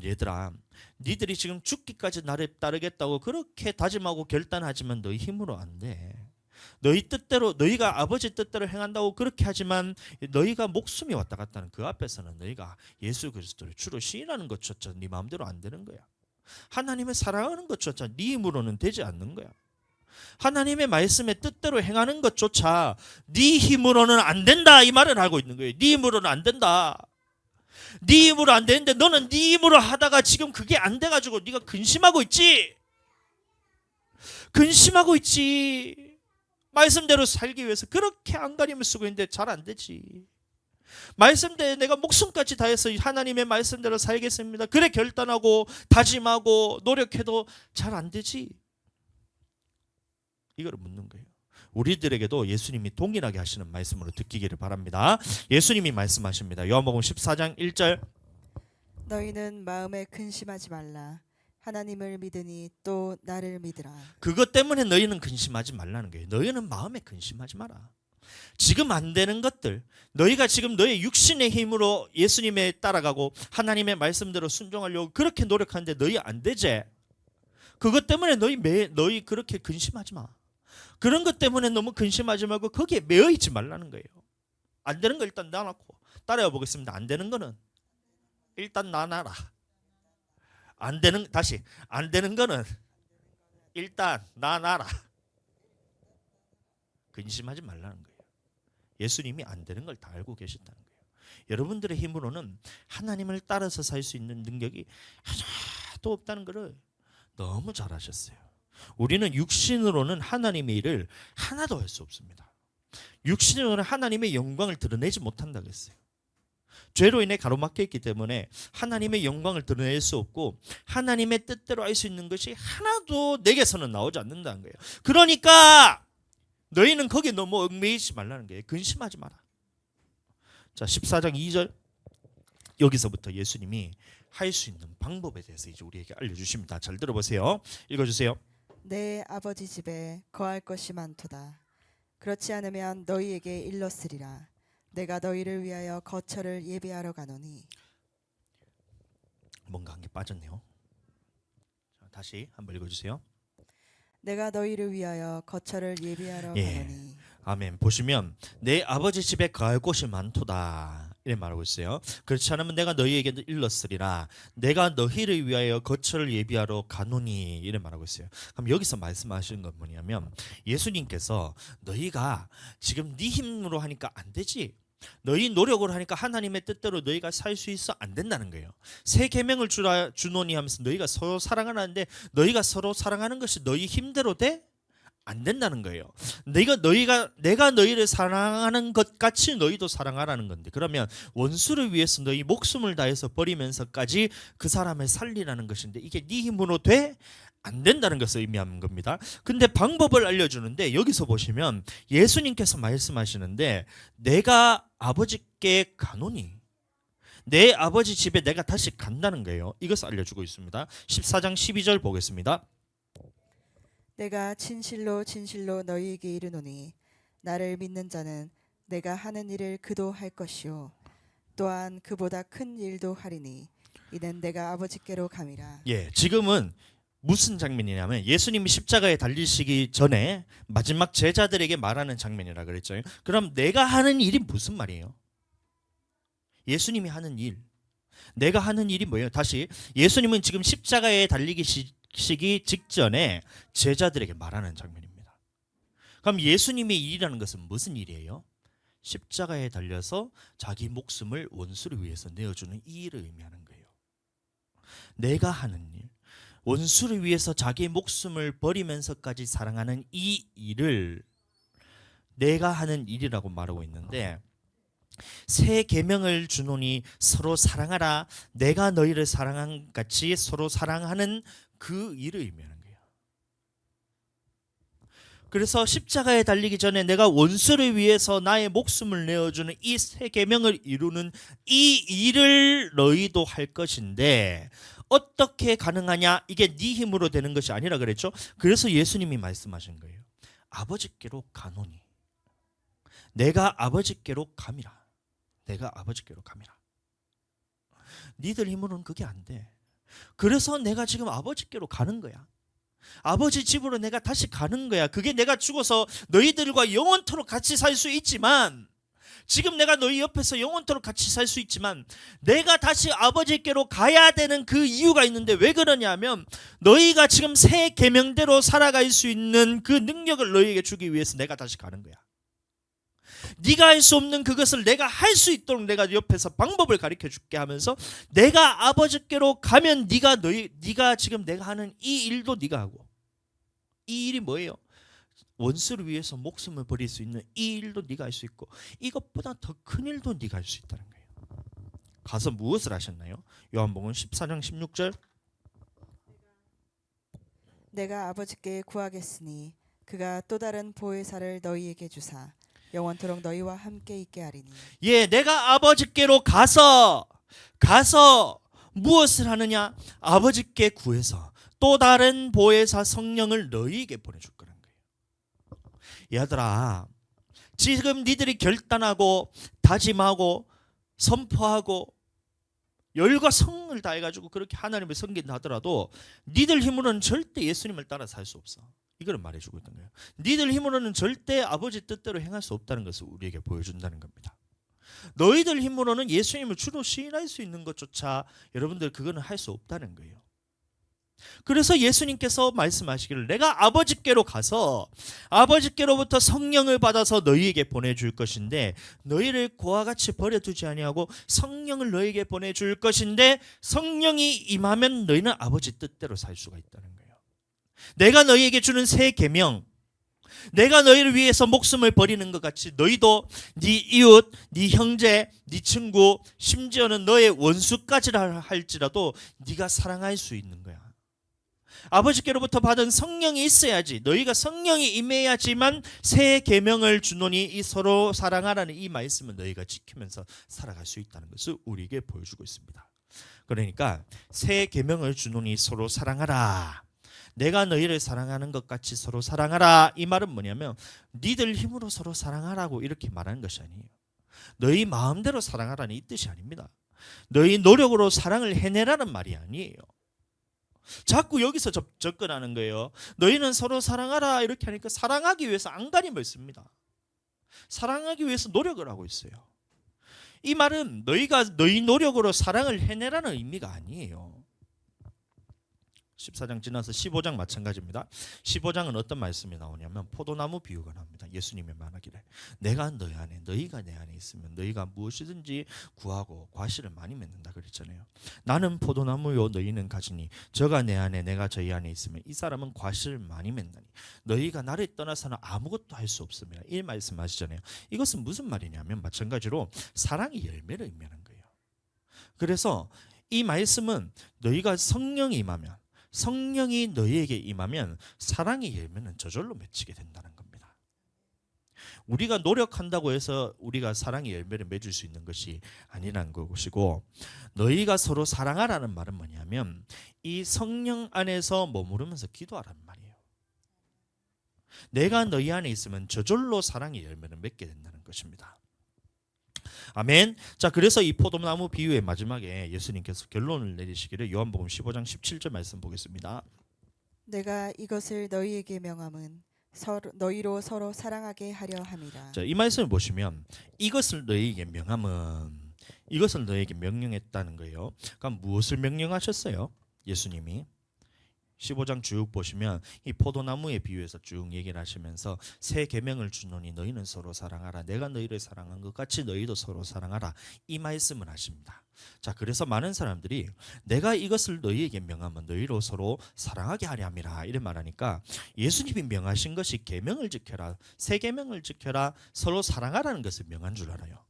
얘들아, 니들이 지금 죽기까지 나를 따르겠다고 그렇게 다짐하고 결단하지만 너희 힘으로 안 돼. 너희 뜻대로, 너희가 아버지 뜻대로 행한다고 그렇게 하지만 너희가 목숨이 왔다 갔다 하는 그 앞에서는 너희가 예수 그리스도를 주로 시인하는 것조차 네 마음대로 안 되는 거야. 하나님을 사랑하는 것조차 네 힘으로는 되지 않는 거야. 하나님의 말씀의 뜻대로 행하는 것조차 네 힘으로는 안 된다, 이 말을 하고 있는 거예요. 네 힘으로는 안 된다. 네 힘으로 안 되는데 너는 네 힘으로 하다가 지금 그게 안 돼가지고 네가 근심하고 있지. 근심하고 있지. 말씀대로 살기 위해서 그렇게 안간힘을 쓰고 있는데 잘 안 되지. 말씀대로 내가 목숨까지 다해서 하나님의 말씀대로 살겠습니다, 그래 결단하고 다짐하고 노력해도 잘 안 되지. 이걸 묻는 거예요. 우리들에게도 예수님이 동일하게 하시는 말씀으로 듣기를 바랍니다. 예수님이 말씀하십니다. 요한복음 14장 1절. 너희는 마음에 근심하지 말라. 하나님을 믿으니 또 나를 믿으라. 그것 때문에 너희는 근심하지 말라는 거예요. 너희는 마음에 근심하지 마라. 지금 안 되는 것들, 너희가 지금 너의 육신의 힘으로 예수님에 따라가고 하나님의 말씀대로 순종하려고 그렇게 노력하는데 너희 안 되지. 그것 때문에 너희 그렇게 근심하지 마. 그런 것 때문에 너무 근심하지 말고 거기에 매여 있지 말라는 거예요. 안 되는 거 일단 놔놓고 따라해 보겠습니다. 안 되는 거는 일단 놔놔라. 안 되는 거는 일단 놔놔라. 근심하지 말라는 거예요. 예수님이 안 되는 걸 다 알고 계셨다는 거예요. 여러분들의 힘으로는 하나님을 따라서 살 수 있는 능력이 하나도 없다는 것을 너무 잘 아셨어요. 우리는 육신으로는 하나님의 일을 하나도 할 수 없습니다. 육신으로는 하나님의 영광을 드러내지 못한다고 했어요. 죄로 인해 가로막혀 있기 때문에 하나님의 영광을 드러낼 수 없고 하나님의 뜻대로 할 수 있는 것이 하나도 내게서는 나오지 않는다는 거예요. 그러니까 너희는 거기에 너무 얽매이지 말라는 거예요. 근심하지 마라. 자, 14장 2절. 여기서부터 예수님이 할 수 있는 방법에 대해서 이제 우리에게 알려주십니다. 잘 들어보세요. 읽어주세요. 내 아버지 집에 거할 것이 많도다. 그렇지 않으면 너희에게 일렀으리라. 내가 너희를 위하여 거처를 예비하러 가노니. 뭔가 한 개 빠졌네요. 자, 다시 한번 읽어주세요. 내가 너희를 위하여 거처를 예비하러 예. 가노니. 아멘. 보시면 내 아버지 집에 거할 곳이 많도다, 이래 말하고 있어요. 그렇지 않으면 내가 너희에게 일렀으리라. 내가 너희를 위하여 거처를 예비하러 가노니, 이래 말하고 있어요. 그럼 여기서 말씀하시는 건 뭐냐면 예수님께서 너희가 지금 네 힘으로 하니까 안 되지, 너희 노력으로 하니까 하나님의 뜻대로 너희가 살 수 있어, 안 된다는 거예요. 새 계명을 주노니 하면서 너희가 서로 사랑하는데 너희가 서로 사랑하는 것이 너희 힘대로 돼? 안 된다는 거예요. 내가 너희를 사랑하는 것 같이 너희도 사랑하라는 건데, 그러면 원수를 위해서 너희 목숨을 다해서 버리면서까지 그 사람을 살리라는 것인데 이게 네 힘으로 돼? 안 된다는 것을 의미하는 겁니다. 근데 방법을 알려주는데 여기서 보시면 예수님께서 말씀하시는데 내가 아버지께 가노니, 내 아버지 집에 내가 다시 간다는 거예요. 이것을 알려주고 있습니다. 14장 12절 보겠습니다. 내가 진실로 진실로 너희에게 이르노니 나를 믿는 자는 내가 하는 일을 그도 할 것이요 또한 그보다 큰 일도 하리니 이는 내가 아버지께로 감이라. 예, 지금은 무슨 장면이냐면 예수님이 십자가에 달리시기 전에 마지막 제자들에게 말하는 장면이라 그랬죠. 그럼 내가 하는 일이 무슨 말이에요? 예수님이 하는 일, 내가 하는 일이 뭐예요? 다시, 예수님은 지금 십자가에 달리시기 직전에 제자들에게 말하는 장면입니다. 그럼 예수님의 일이라는 것은 무슨 일이에요? 십자가에 달려서 자기 목숨을 원수를 위해서 내어주는 이 일을 의미하는 거예요. 내가 하는 일, 원수를 위해서 자기 목숨을 버리면서까지 사랑하는 이 일을 내가 하는 일이라고 말하고 있는데, 새 계명을 주노니 서로 사랑하라. 내가 너희를 사랑한 같이 서로 사랑하는 그 일을 의미하는 거예요. 그래서 십자가에 달리기 전에 내가 원수를 위해서 나의 목숨을 내어주는 이 새 계명을 이루는 이 일을 너희도 할 것인데, 어떻게 가능하냐? 이게 네 힘으로 되는 것이 아니라 그랬죠. 그래서 예수님이 말씀하신 거예요. 아버지께로 가노니 내가 아버지께로 감이라. 내가 아버지께로 감이라. 니들 힘으로는 그게 안 돼. 그래서 내가 지금 아버지께로 가는 거야. 아버지 집으로 내가 다시 가는 거야. 그게 내가 죽어서 너희들과 영원토록 같이 살 수 있지만, 지금 내가 너희 옆에서 영원토록 같이 살 수 있지만, 내가 다시 아버지께로 가야 되는 그 이유가 있는데, 왜 그러냐면 너희가 지금 새 계명대로 살아갈 수 있는 그 능력을 너희에게 주기 위해서 내가 다시 가는 거야. 네가 할 수 없는 그것을 내가 할 수 있도록 내가 옆에서 방법을 가르쳐 줄게 하면서, 내가 아버지께로 가면 네가 지금 내가 하는 이 일도 네가 하고, 이 일이 뭐예요? 원수를 위해서 목숨을 버릴 수 있는 이 일도 네가 할 수 있고, 이것보다 더 큰 일도 네가 할 수 있다는 거예요. 가서 무엇을 하셨나요? 요한복음 14장 16절. 내가 아버지께 구하겠으니 그가 또 다른 보혜사를 너희에게 주사 영원토록 너희와 함께 있게 하리니. 예, 내가 아버지께로 가서 무엇을 하느냐? 아버지께 구해서 또 다른 보혜사 성령을 너희에게 보내줄 거라는 거예요. 얘들아, 지금 니들이 결단하고 다짐하고 선포하고 열과 성을 다해가지고 그렇게 하나님을 섬긴다 하더라도 니들 힘으로는 절대 예수님을 따라 살 수 없어. 이걸 말해주고 있는 거예요. 니들 힘으로는 절대 아버지 뜻대로 행할 수 없다는 것을 우리에게 보여준다는 겁니다. 너희들 힘으로는 예수님을 주로 시인할 수 있는 것조차 여러분들 그거는 할 수 없다는 거예요. 그래서 예수님께서 말씀하시기를, 내가 아버지께로 가서 아버지께로부터 성령을 받아서 너희에게 보내줄 것인데, 너희를 고와 같이 버려두지 아니하고 성령을 너희에게 보내줄 것인데, 성령이 임하면 너희는 아버지 뜻대로 살 수가 있다는 거예요. 내가 너희에게 주는 새 계명, 내가 너희를 위해서 목숨을 버리는 것 같이 너희도 네 이웃, 네 형제, 네 친구, 심지어는 너의 원수까지라 할지라도 네가 사랑할 수 있는 거야. 아버지께로부터 받은 성령이 있어야지, 너희가 성령이 임해야지만 새 계명을 주노니 이 서로 사랑하라는 이 말씀을 너희가 지키면서 살아갈 수 있다는 것을 우리에게 보여주고 있습니다. 그러니까 새 계명을 주노니 서로 사랑하라. 내가 너희를 사랑하는 것 같이 서로 사랑하라. 이 말은 뭐냐면 니들 힘으로 서로 사랑하라고 이렇게 말하는 것이 아니에요. 너희 마음대로 사랑하라는 이 뜻이 아닙니다. 너희 노력으로 사랑을 해내라는 말이 아니에요. 자꾸 여기서 접근하는 거예요. 너희는 서로 사랑하라 이렇게 하니까 사랑하기 위해서 안간힘을 씁니다. 사랑하기 위해서 노력을 하고 있어요. 이 말은 너희가 너희 노력으로 사랑을 해내라는 의미가 아니에요. 14장 지나서 15장 마찬가지입니다. 15장은 어떤 말씀이 나오냐면 포도나무 비유가 나옵니다. 예수님이 말하기를, 내가 너희 안에, 너희가 내 안에 있으면 너희가 무엇이든지 구하고 과실을 많이 맺는다 그랬잖아요. 나는 포도나무요 너희는 가지니 저가 내 안에 내가 저희 안에 있으면 이 사람은 과실을 많이 맺나니 너희가 나를 떠나서는 아무것도 할 수 없습니다. 이 말씀 하시잖아요. 이것은 무슨 말이냐면 마찬가지로 사랑의 열매를 의미하는 거예요. 그래서 이 말씀은 너희가 성령이 임하면, 성령이 너희에게 임하면 사랑의 열매는 저절로 맺히게 된다는 겁니다. 우리가 노력한다고 해서 우리가 사랑의 열매를 맺을 수 있는 것이 아니라는 것이고, 너희가 서로 사랑하라는 말은 뭐냐면 이 성령 안에서 머무르면서 기도하라는 말이에요. 내가 너희 안에 있으면 저절로 사랑의 열매를 맺게 된다는 것입니다. 아멘. 자, 그래서 이 포도나무 비유의 마지막에 예수님께서 결론을 내리시기를 요한복음 15장 17절 말씀 보겠습니다. 내가 이것을 너희에게 명함은 너희로 서로 사랑하게 하려 함이라. 자, 이 말씀을 보시면 이것을 너희에게 명함은, 이것을 너희에게 명령했다는 거예요. 그럼 무엇을 명령하셨어요? 예수님이 15장 쭉 보시면 이 포도나무에 비유해서 쭉 얘기를 하시면서 새 계명을 주노니 너희는 서로 사랑하라. 내가 너희를 사랑한 것 같이 너희도 서로 사랑하라. 이 말씀을 하십니다. 자, 그래서 많은 사람들이 내가 이것을 너희에게 명하면 너희로 서로 사랑하게 하려 함이라 이런 말하니까 예수님이 명하신 것이 계명을 지켜라, 새 계명을 지켜라, 서로 사랑하라는 것을 명한 줄 알아요.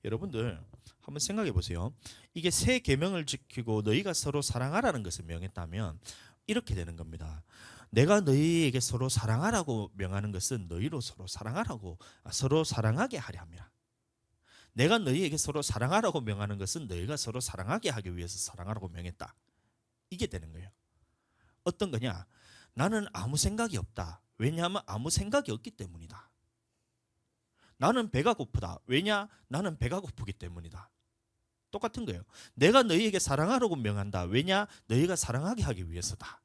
여러분들 한번 생각해 보세요. 이게 새 계명을 지키고 너희가 서로 사랑하라는 것을 명했다면 이렇게 되는 겁니다. 내가 너희에게 서로 사랑하라고 명하는 것은 너희로 서로 사랑하라고 서로 사랑하게 하려 함이라. 내가 너희에게 서로 사랑하라고 명하는 것은 너희가 서로 사랑하게 하기 위해서 사랑하라고 명했다. 이게 되는 거예요. 어떤 거냐? 나는 아무 생각이 없다. 왜냐하면 아무 생각이 없기 때문이다. 나는 배가 고프다. 왜냐? 나는 배가 고프기 때문이다. 똑같은 거예요. 내가 너희에게 사랑하라고 명한다. 왜냐? 너희가 사랑하게 하기 위해서다.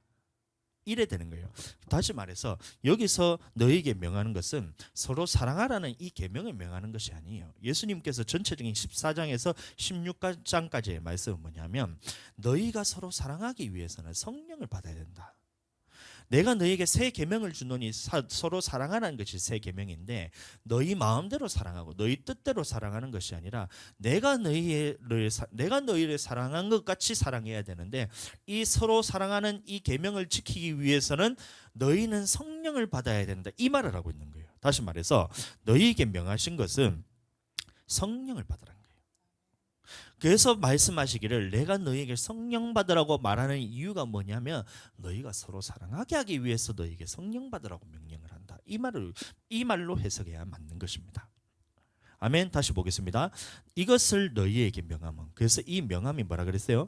이래 되는 거예요. 다시 말해서 여기서 너희에게 명하는 것은 서로 사랑하라는 이 계명을 명하는 것이 아니에요. 예수님께서 전체적인 14장에서 16장까지의 말씀은 뭐냐면 너희가 서로 사랑하기 위해서는 성령을 받아야 된다. 내가 너희에게 새 계명을 주노니 서로 사랑하라는 것이 새 계명인데 너희 마음대로 사랑하고 너희 뜻대로 사랑하는 것이 아니라 내가 너희를 사랑한 것 같이 사랑해야 되는데 이 서로 사랑하는 이 계명을 지키기 위해서는 너희는 성령을 받아야 된다. 이 말을 하고 있는 거예요. 다시 말해서 너희에게 명하신 것은 성령을 받으라는 거예요. 그래서 말씀하시기를 내가 너희에게 성령 받으라고 말하는 이유가 뭐냐면 너희가 서로 사랑하게 하기 위해서 너희에게 성령 받으라고 명령을 한다. 이 말로 해석해야 맞는 것입니다. 아멘. 다시 보겠습니다. 이것을 너희에게 명함은, 그래서 이 명함이 뭐라 그랬어요?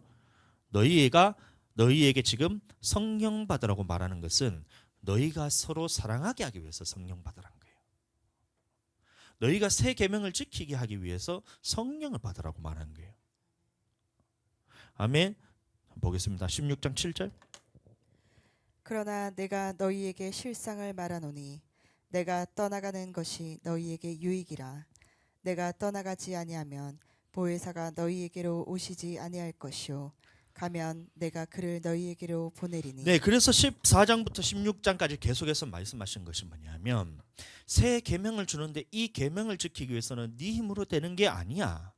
너희에게 지금 성령 받으라고 말하는 것은 너희가 서로 사랑하게 하기 위해서 성령 받으라는 거예요. 너희가 새 계명을 지키게 하기 위해서 성령을 받으라고 말하는 거예요. 아멘. 보겠습니다. 16장 7절. 그러나 내가 너희에게 실상을 말하노니 내가 떠나가는 것이 너희에게 유익이라. 내가 떠나가지 아니하면 보혜사가 너희에게로 오시지 아니할 것이요 가면 내가 그를 너희에게로 보내리니. 네, 그래서 14장부터 16장까지 계속해서 말씀하신 것이 뭐냐면 새 계명을 주는데 이 계명을 지키기 위해서는 네 힘으로 되는 게 아니야.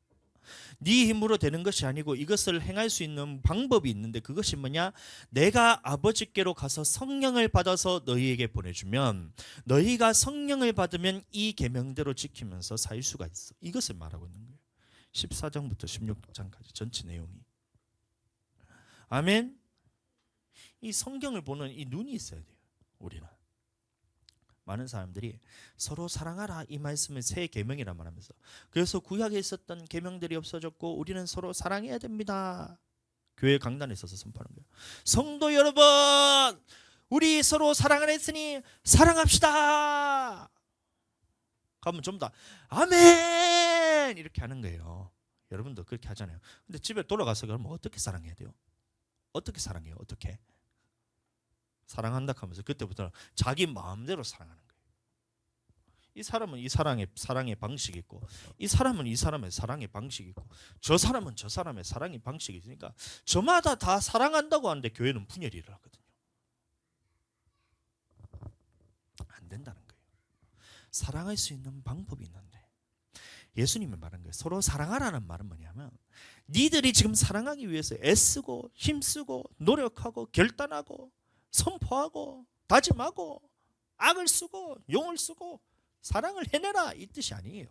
네 힘으로 되는 것이 아니고 이것을 행할 수 있는 방법이 있는데 그것이 뭐냐? 내가 아버지께로 가서 성령을 받아서 너희에게 보내주면 너희가 성령을 받으면 이 계명대로 지키면서 살 수가 있어. 이것을 말하고 있는 거예요. 14장부터 16장까지 전체 내용이. 아멘. 이 성경을 보는 이 눈이 있어야 돼요. 우리는 많은 사람들이 서로 사랑하라 이 말씀을 새 계명이라 말하면서 그래서 구약에 있었던 계명들이 없어졌고 우리는 서로 사랑해야 됩니다. 교회 강단에 있어서 선포하는 거예요. 성도 여러분, 우리 서로 사랑을 했으니 사랑합시다. 그러면 좀 더 아멘 이렇게 하는 거예요. 여러분도 그렇게 하잖아요. 근데 집에 돌아가서 그러면 어떻게 사랑해야 돼요? 어떻게 사랑해요? 어떻게? 사랑한다 하면서 그때부터는 자기 마음대로 사랑하는 거예요. 이 사람은 이 사랑의 방식이 있고 이 사람은 이 사람의 사랑의 방식이 있고 저 사람은 저 사람의 사랑의 방식이 있으니까 저마다 다 사랑한다고 하는데 교회는 분열이 일어나거든요. 안 된다는 거예요. 사랑할 수 있는 방법이 있는데 예수님이 말한 거예요. 서로 사랑하라는 말은 뭐냐면 니들이 지금 사랑하기 위해서 애쓰고 힘쓰고 노력하고 결단하고 선포하고 다짐하고 악을 쓰고 용을 쓰고 사랑을 해내라 이 뜻이 아니에요.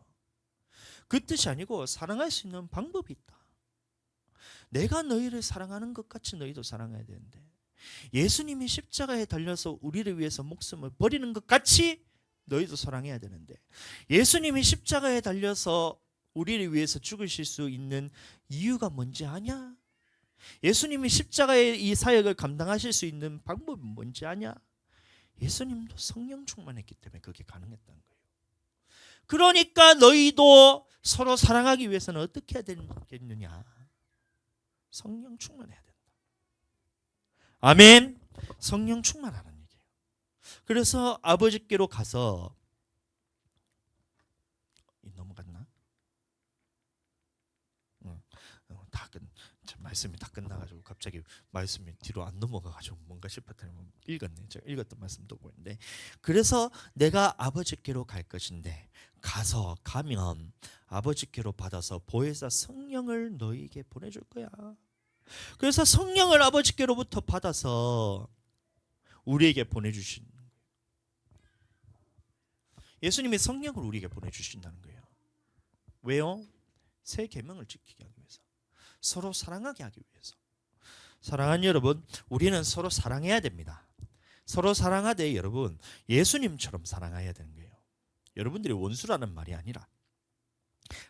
그 뜻이 아니고 사랑할 수 있는 방법이 있다. 내가 너희를 사랑하는 것 같이 너희도 사랑해야 되는데 예수님이 십자가에 달려서 우리를 위해서 목숨을 버리는 것 같이 너희도 사랑해야 되는데 예수님이 십자가에 달려서 우리를 위해서 죽으실 수 있는 이유가 뭔지 아냐? 예수님이 십자가의 이 사역을 감당하실 수 있는 방법은 뭔지 아냐? 예수님도 성령 충만했기 때문에 그게 가능했다는 거예요. 그러니까 너희도 서로 사랑하기 위해서는 어떻게 해야 되겠느냐? 성령 충만해야 된다. 아멘. 성령 충만하는 얘기예요. 그래서 아버지께로 가서 넘어갔나? 말씀이 다 끝나가지고 갑자기 말씀이 뒤로 안 넘어가가지고 뭔가 싶었더니 읽었네. 제가 읽었던 말씀도 보이는데, 그래서 내가 아버지께로 갈 것인데 가면 아버지께로 받아서 보혜사 성령을 너희에게 보내줄 거야. 그래서 성령을 아버지께로부터 받아서 우리에게 보내주신, 예수님이 성령을 우리에게 보내주신다는 거예요. 왜요? 새 계명을 지키게 하기 위해서, 서로 사랑하게 하기 위해서. 사랑하는 여러분, 우리는 서로 사랑해야 됩니다. 서로 사랑하되 여러분, 예수님처럼 사랑해야 되는 거예요. 여러분들이 원수라는 말이 아니라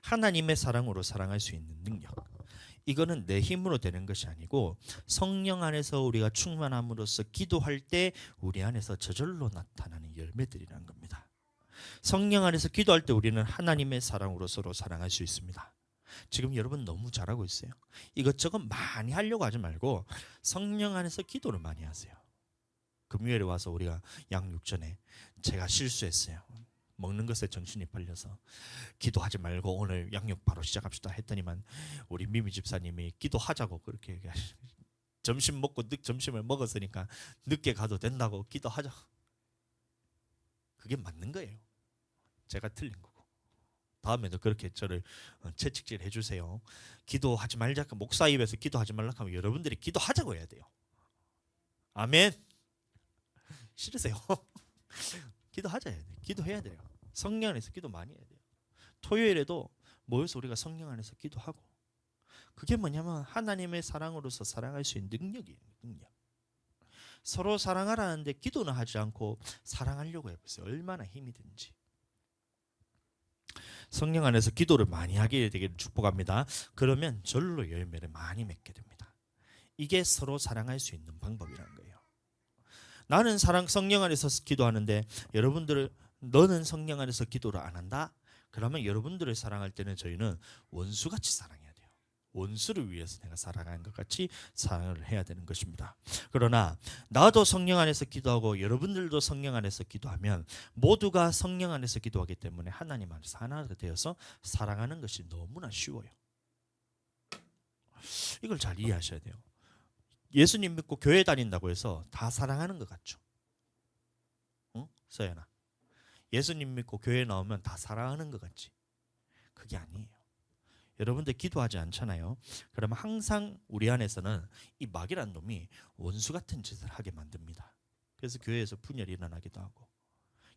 하나님의 사랑으로 사랑할 수 있는 능력, 이거는 내 힘으로 되는 것이 아니고 성령 안에서 우리가 충만함으로써 기도할 때 우리 안에서 저절로 나타나는 열매들이라는 겁니다. 성령 안에서 기도할 때 우리는 하나님의 사랑으로 서로 사랑할 수 있습니다. 지금 여러분 너무 잘하고 있어요. 이것저것 많이 하려고 하지 말고 성령 안에서 기도를 많이 하세요. 금요일에 와서 우리가 양육전에 제가 실수했어요. 먹는 것에 정신이 팔려서 기도하지 말고 오늘 양육 바로 시작합시다 했더니만 우리 미미 집사님이 기도하자고 그렇게 얘기하시죠. 점심 먹고 점심을 먹었으니까 늦게 가도 된다고 기도하자. 그게 맞는 거예요. 제가 틀린 거고. 다음에도 그렇게 저를 채찍질 해주세요. 기도하지 말자. 목사 입에서 기도하지 말라 하면 여러분들이 기도하자고 해야 돼요. 아멘. 싫으세요? 기도하자 해야 돼요. 기도해야 돼요. 성령 안에서 기도 많이 해야 돼요. 토요일에도 모여서 우리가 성령 안에서 기도하고, 그게 뭐냐면 하나님의 사랑으로서 사랑할 수 있는 능력이에요. 능력. 서로 사랑하라는데 기도는 하지 않고 사랑하려고 해보세요. 얼마나 힘이 든지. 성령 안에서 기도를 많이 하게 되기를 축복합니다. 그러면 절로 열매를 많이 맺게 됩니다. 이게 서로 사랑할 수 있는 방법이라는 거예요. 나는 성령 안에서 기도하는데 여러분들은 너는 성령 안에서 기도를 안 한다? 그러면 여러분들을 사랑할 때는 저희는 원수같이 사랑해야 돼요. 원수를 위해서 내가 살아가는 것 같이 사랑을 해야 되는 것입니다. 그러나 나도 성령 안에서 기도하고 여러분들도 성령 안에서 기도하면 모두가 성령 안에서 기도하기 때문에 하나님 안에서 하나가 되어서 사랑하는 것이 너무나 쉬워요. 이걸 잘 이해하셔야 돼요. 예수님 믿고 교회 다닌다고 해서 다 사랑하는 것 같죠? 응? 서연아, 예수님 믿고 교회 나오면 다 사랑하는 것 같지? 그게 아니에요. 여러분들 기도하지 않잖아요. 그러면 항상 우리 안에서는 이 마귀라는 놈이 원수 같은 짓을 하게 만듭니다. 그래서 교회에서 분열이 일어나기도 하고,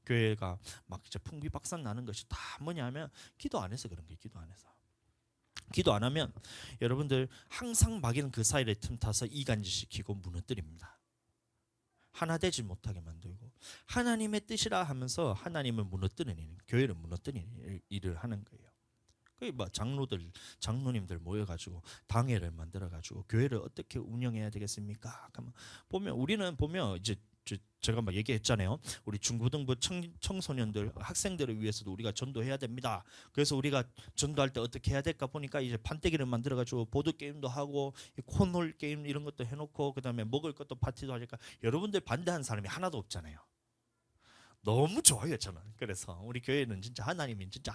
교회가 막 진짜 풍비박산 나는 것이 다 뭐냐면 기도 안 해서 그런 거예요. 기도 안 해서. 기도 안 하면 여러분들 항상 마귀는 그 사이를 틈타서 이간질시키고 무너뜨립니다. 하나 되지 못하게 만들고 하나님의 뜻이라 하면서 하나님을 무너뜨리는 일, 교회를 무너뜨리는 일을 하는 거예요. 그 뭐 장로님들 모여가지고 당회를 만들어가지고 교회를 어떻게 운영해야 되겠습니까? 보면 우리는 보면 이제 제가 막 얘기했잖아요. 우리 중고등부 청소년들 학생들을 위해서도 우리가 전도해야 됩니다. 그래서 우리가 전도할 때 어떻게 해야 될까 보니까 이제 판때기를 만들어가지고 보드 게임도 하고 콘홀 게임 이런 것도 해놓고 그다음에 먹을 것도 파티도 하니까 여러분들 반대하는 사람이 하나도 없잖아요. 너무 좋아요 저는. 그래서 우리 교회는 진짜 하나님이 진짜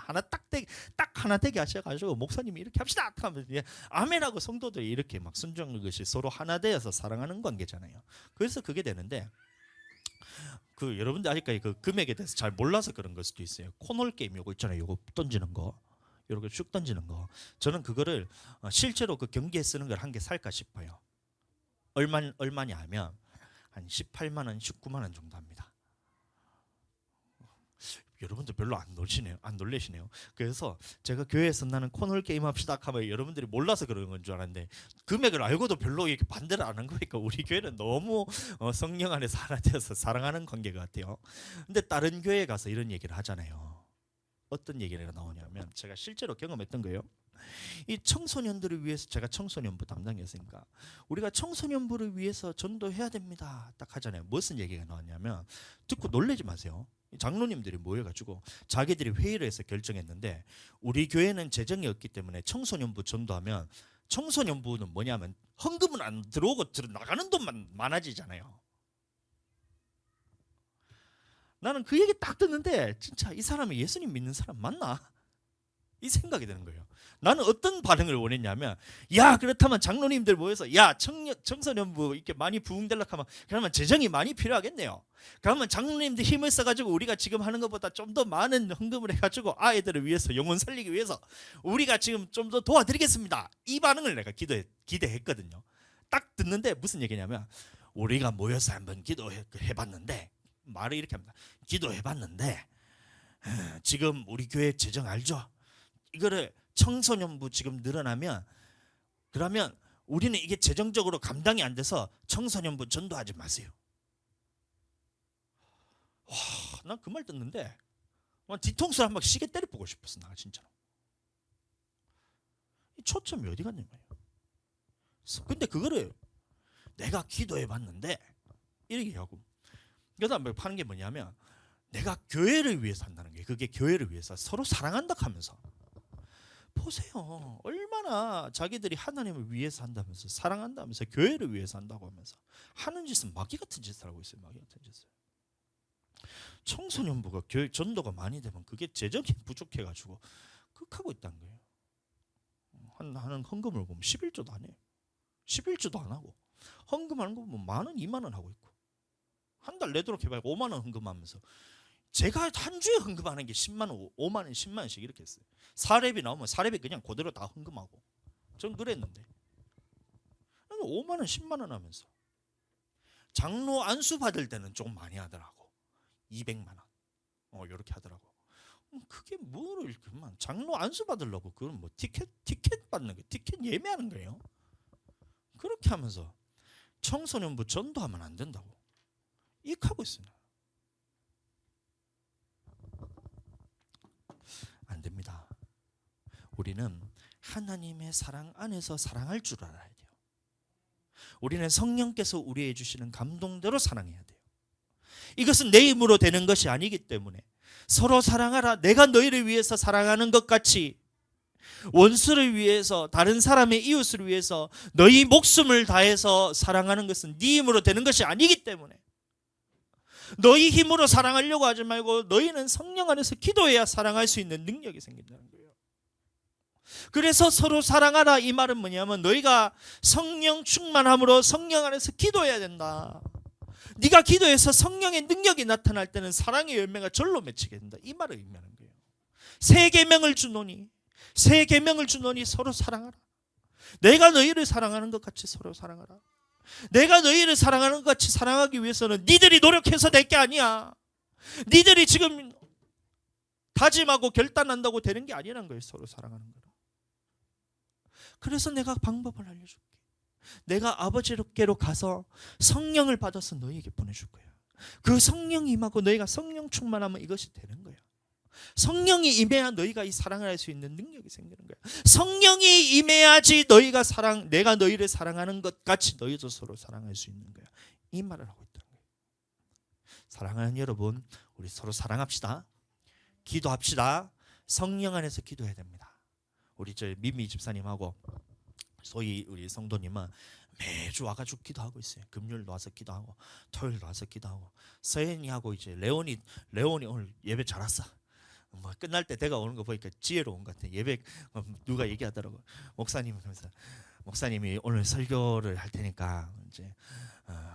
딱 하나 되게 하셔가지고 목사님이 이렇게 합시다 하면 아멘하고 성도들이 이렇게 막 순종하는 것이 서로 하나 되어서 사랑하는 관계잖아요. 그래서 그게 되는데 그 여러분들 아직까지 그 금액에 대해서 잘 몰라서 그런 걸 수도 있어요. 코놀 게임 요거 있잖아요. 요거 던지는 거, 요렇게 쭉 던지는 거. 저는 그거를 실제로 그 경기에 쓰는 걸 한 개 살까 싶어요. 얼마냐 하면 한 18만 원, 19만 원 정도 합니다. 여러분들 별로 안 놀래시네요. 그래서 제가 교회에서 나는 코놀 게임 합시다 하면 여러분들이 몰라서 그러는 건 줄 알았는데 금액을 알고도 별로 이렇게 반대를 안 한 거니까 우리 교회는 너무 성령 안에서 하나 되어서 사랑하는 관계가 같아요. 근데 다른 교회에 가서 이런 얘기를 하잖아요. 어떤 얘기가 나오냐면 제가 실제로 경험했던 거예요. 이 청소년들을 위해서, 제가 청소년부 담당이었으니까 우리가 청소년부를 위해서 전도해야 됩니다 딱 하잖아요. 무슨 얘기가 나왔냐면, 듣고 놀라지 마세요. 장로님들이 모여가지고 자기들이 회의를 해서 결정했는데, 우리 교회는 재정이 없기 때문에 청소년부 전도하면 청소년부는 뭐냐면 헌금은 안 들어오고 나가는 돈만 많아지잖아요. 나는 그 얘기 딱 듣는데 진짜 이 사람이 예수님 믿는 사람 맞나? 이 생각이 드는 거예요. 나는 어떤 반응을 원했냐면, 야 그렇다면 장로님들 모여서 야 청소년부 이렇게 많이 부흥되려고 하면 그러면 재정이 많이 필요하겠네요. 그러면 장로님들 힘을 써가지고 우리가 지금 하는 것보다 좀 더 많은 헌금을 해가지고 아이들을 위해서 영혼 살리기 위해서 우리가 지금 좀 더 도와드리겠습니다. 이 반응을 내가 기대했거든요. 딱 듣는데 무슨 얘기냐면, 우리가 모여서 한번 기도해봤는데, 말을 이렇게 합니다. 기도해봤는데 지금 우리 교회 재정 알죠? 이거를 청소년부 지금 늘어나면 그러면 우리는 이게 재정적으로 감당이 안 돼서 청소년부 전도하지 마세요. 와, 난 그 말 듣는데 뒤통수를 한번 시계 때려보고 싶었어. 나 진짜로. 이 초점이 어디 갔냐 말이야. 근데 그거를 내가 기도해봤는데 이렇게 하고, 그래서 파는 게 뭐냐면, 내가 교회를 위해서 한다는 게, 그게 교회를 위해서 서로 사랑한다 하면서, 보세요 얼마나 자기들이 하나님을 위해서 한다면서 사랑한다면서 교회를 위해서 한다고 하면서 하는 짓은 마귀 같은 짓을 하고 있어요. 마귀 같은 짓을. 청소년부가 교회 전도가 많이 되면 그게 재정이 부족해가지고 극하고 있다는 거예요. 하는 헌금을 보면 11조도 안 해요. 11조도 안 하고 헌금하는 거 보면 10,000원 20,000원 하고 있고, 한 달 내도록 해봐야 50,000원 헌금하면서, 제가 한 주에 헌금하는 게 10만원 5만원 10만원씩 이렇게 했어요. 사례비 나오면 사례비 그냥 그대로 다 헌금하고, 전 그랬는데 5만원 10만원 하면서 장로 안수 받을 때는 좀 많이 하더라고. 200만원 이렇게 하더라고. 그게 뭐를 그만 장로 안수 받으려고 그건 뭐 티켓 받는 거, 티켓 예매하는 거예요. 그렇게 하면서 청소년부 전도하면 안 된다고 이익하고 있어요. 안 됩니다. 우리는 하나님의 사랑 안에서 사랑할 줄 알아야 돼요. 우리는 성령께서 우리에게 주시는 감동대로 사랑해야 돼요. 이것은 내 힘으로 되는 것이 아니기 때문에 서로 사랑하라. 내가 너희를 위해서 사랑하는 것 같이 원수를 위해서, 다른 사람의 이웃을 위해서 너희 목숨을 다해서 사랑하는 것은 네 힘으로 되는 것이 아니기 때문에 너희 힘으로 사랑하려고 하지 말고 너희는 성령 안에서 기도해야 사랑할 수 있는 능력이 생긴다는 거예요. 그래서 서로 사랑하라 이 말은 뭐냐면, 너희가 성령 충만함으로 성령 안에서 기도해야 된다. 네가 기도해서 성령의 능력이 나타날 때는 사랑의 열매가 절로 맺히게 된다. 이 말을 의미하는 거예요. 새 계명을 주노니 서로 사랑하라. 내가 너희를 사랑하는 것 같이 서로 사랑하라. 내가 너희를 사랑하는 것 같이 사랑하기 위해서는 니들이 노력해서 될 게 아니야. 니들이 지금 다짐하고 결단한다고 되는 게 아니라는 거예요. 서로 사랑하는 거라. 그래서 내가 방법을 알려줄게. 내가 아버지께로 가서 성령을 받아서 너희에게 보내줄 거야. 그 성령이 임하고 너희가 성령 충만하면 이것이 되는 거야. 성령이 임해야 너희가 이 사랑을 할 수 있는 능력이 생기는 거야. 성령이 임해야지 너희가 내가 너희를 사랑하는 것 같이 너희도 서로 사랑할 수 있는 거야. 이 말을 하고 있다는 거예요. 사랑하는 여러분, 우리 서로 사랑합시다. 기도합시다. 성령 안에서 기도해야 됩니다. 우리 저 미미 집사님하고 소위 우리 성도님은 매주 와가지고 기도하고 있어요. 금요일도 와서 기도하고 토요일도 와서 기도하고, 서현이하고 이제 레온이 오늘 예배 잘 왔어. 뭐 끝날 때 내가 오는 거 보니까 지혜로운 것 같아. 예배 누가 얘기하더라고. 목사님 그러면서, 목사님이 오늘 설교를 할 테니까 이제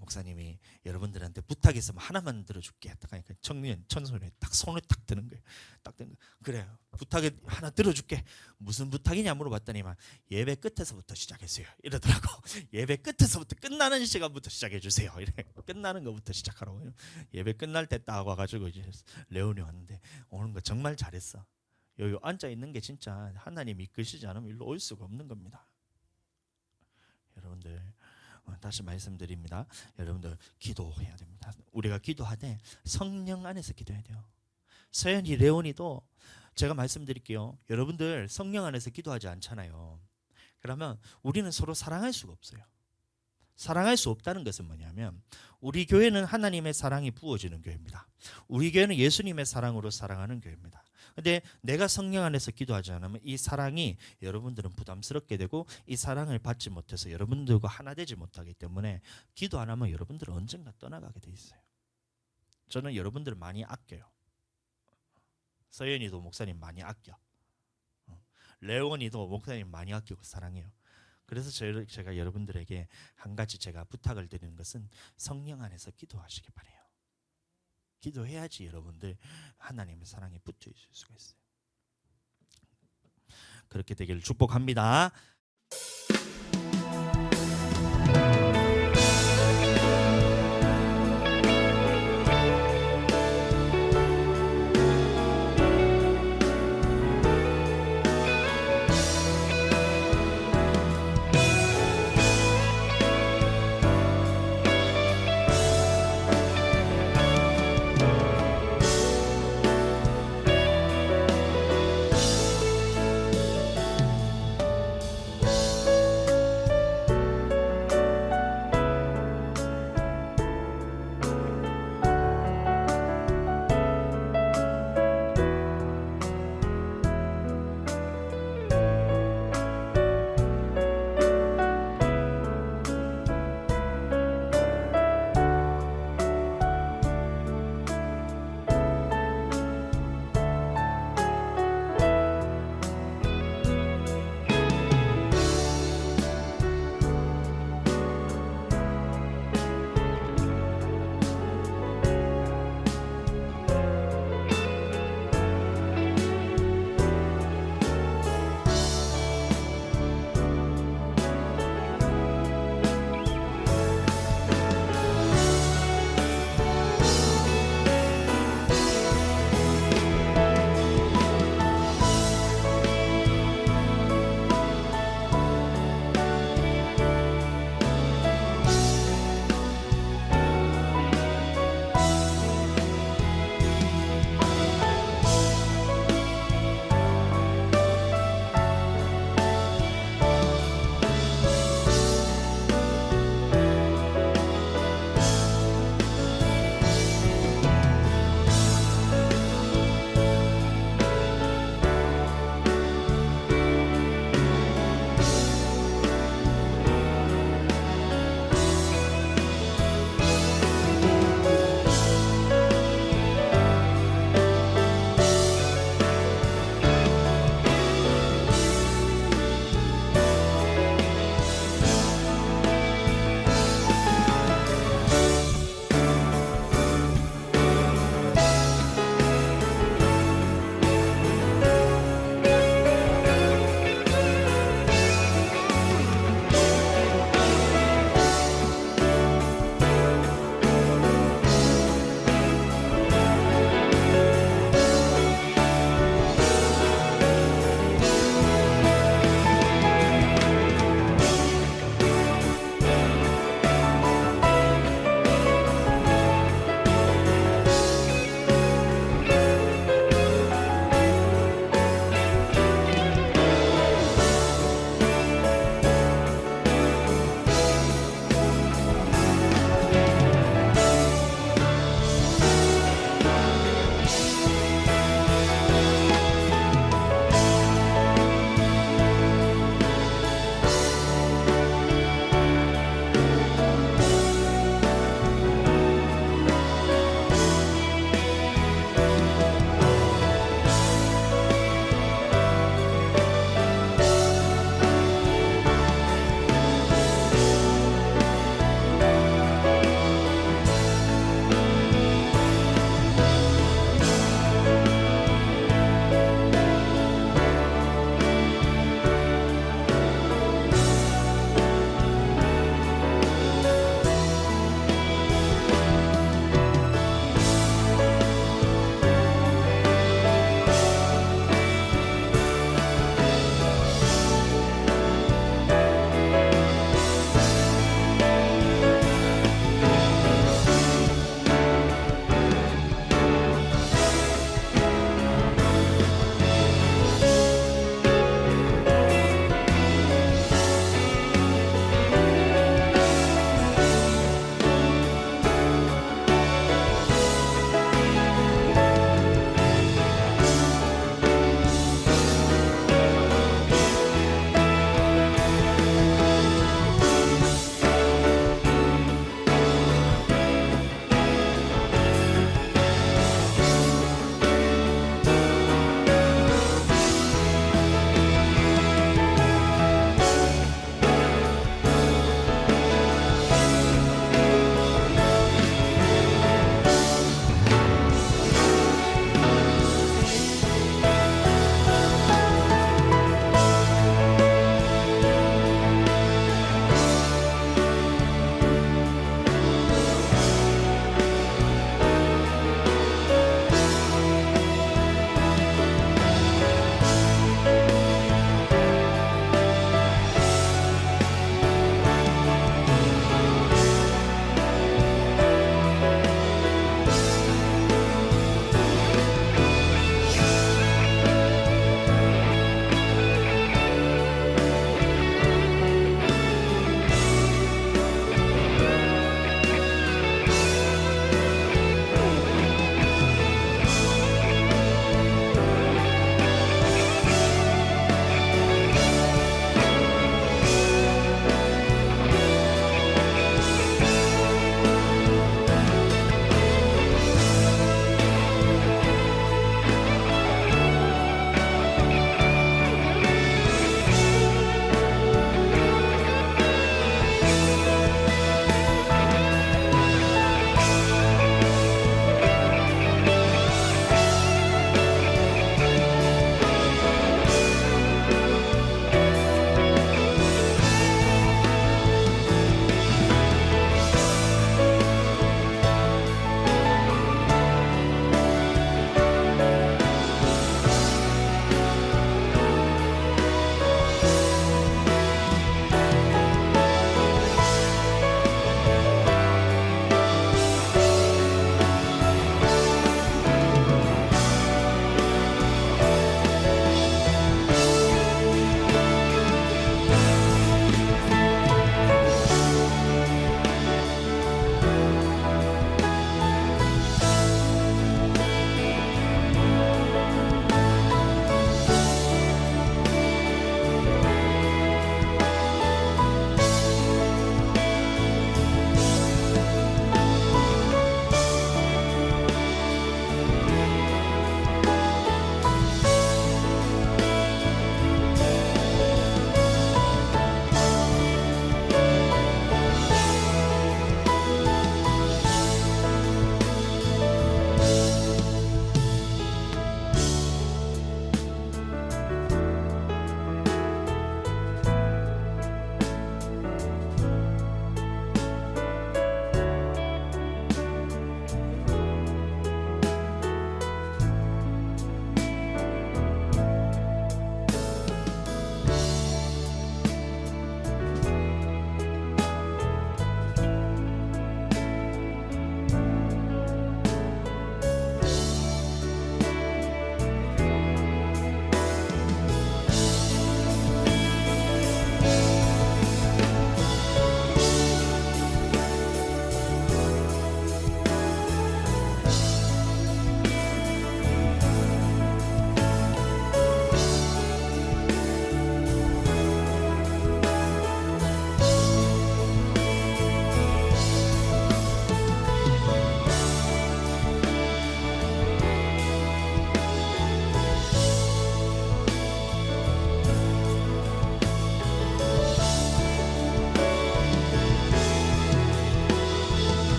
목사님이 여러분들한테 부탁 있으면 하나만 들어줄게. 딱 하니까 천손에 딱 손을 딱 드는 거예요. 딱 드는 거예요. 그래 부탁에 하나 들어줄게. 무슨 부탁이냐 물어봤더니만 예배 끝에서부터 시작했어요 이러더라고. 예배 끝에서부터 끝나는 시간부터 시작해 주세요. 이래. 끝나는 거부터 시작하라고. 예배 끝날 때 딱 와가지고 이제 레온이 왔는데, 오는 거 정말 잘했어. 여기 앉아 있는 게 진짜 하나님 이끄시지 않으면 일로 올 수가 없는 겁니다. 여러분들 다시 말씀드립니다. 여러분들 기도해야 됩니다. 우리가 기도하되 성령 안에서 기도해야 돼요. 서연이 레온이도 제가 말씀드릴게요. 여러분들 성령 안에서 기도하지 않잖아요. 그러면 우리는 서로 사랑할 수가 없어요. 사랑할 수 없다는 것은 뭐냐면, 우리 교회는 하나님의 사랑이 부어지는 교회입니다. 우리 교회는 예수님의 사랑으로 사랑하는 교회입니다. 근데 내가 성령 안에서 기도하지 않으면 이 사랑이 여러분들은 부담스럽게 되고, 이 사랑을 받지 못해서 여러분들과 하나 되지 못하기 때문에 기도 안 하면 여러분들은 언젠가 떠나가게 돼 있어요. 저는 여러분들을 많이 아껴요. 서연이도 목사님 많이 아껴. 레온이도 목사님 많이 아끼고 사랑해요. 그래서 제가 여러분들에게 한 가지 제가 부탁을 드리는 것은 성령 안에서 기도하시기 바래요. 기도해야지 여러분들 하나님의 사랑에 붙어 있을 수가 있어요. 그렇게 되기를 축복합니다.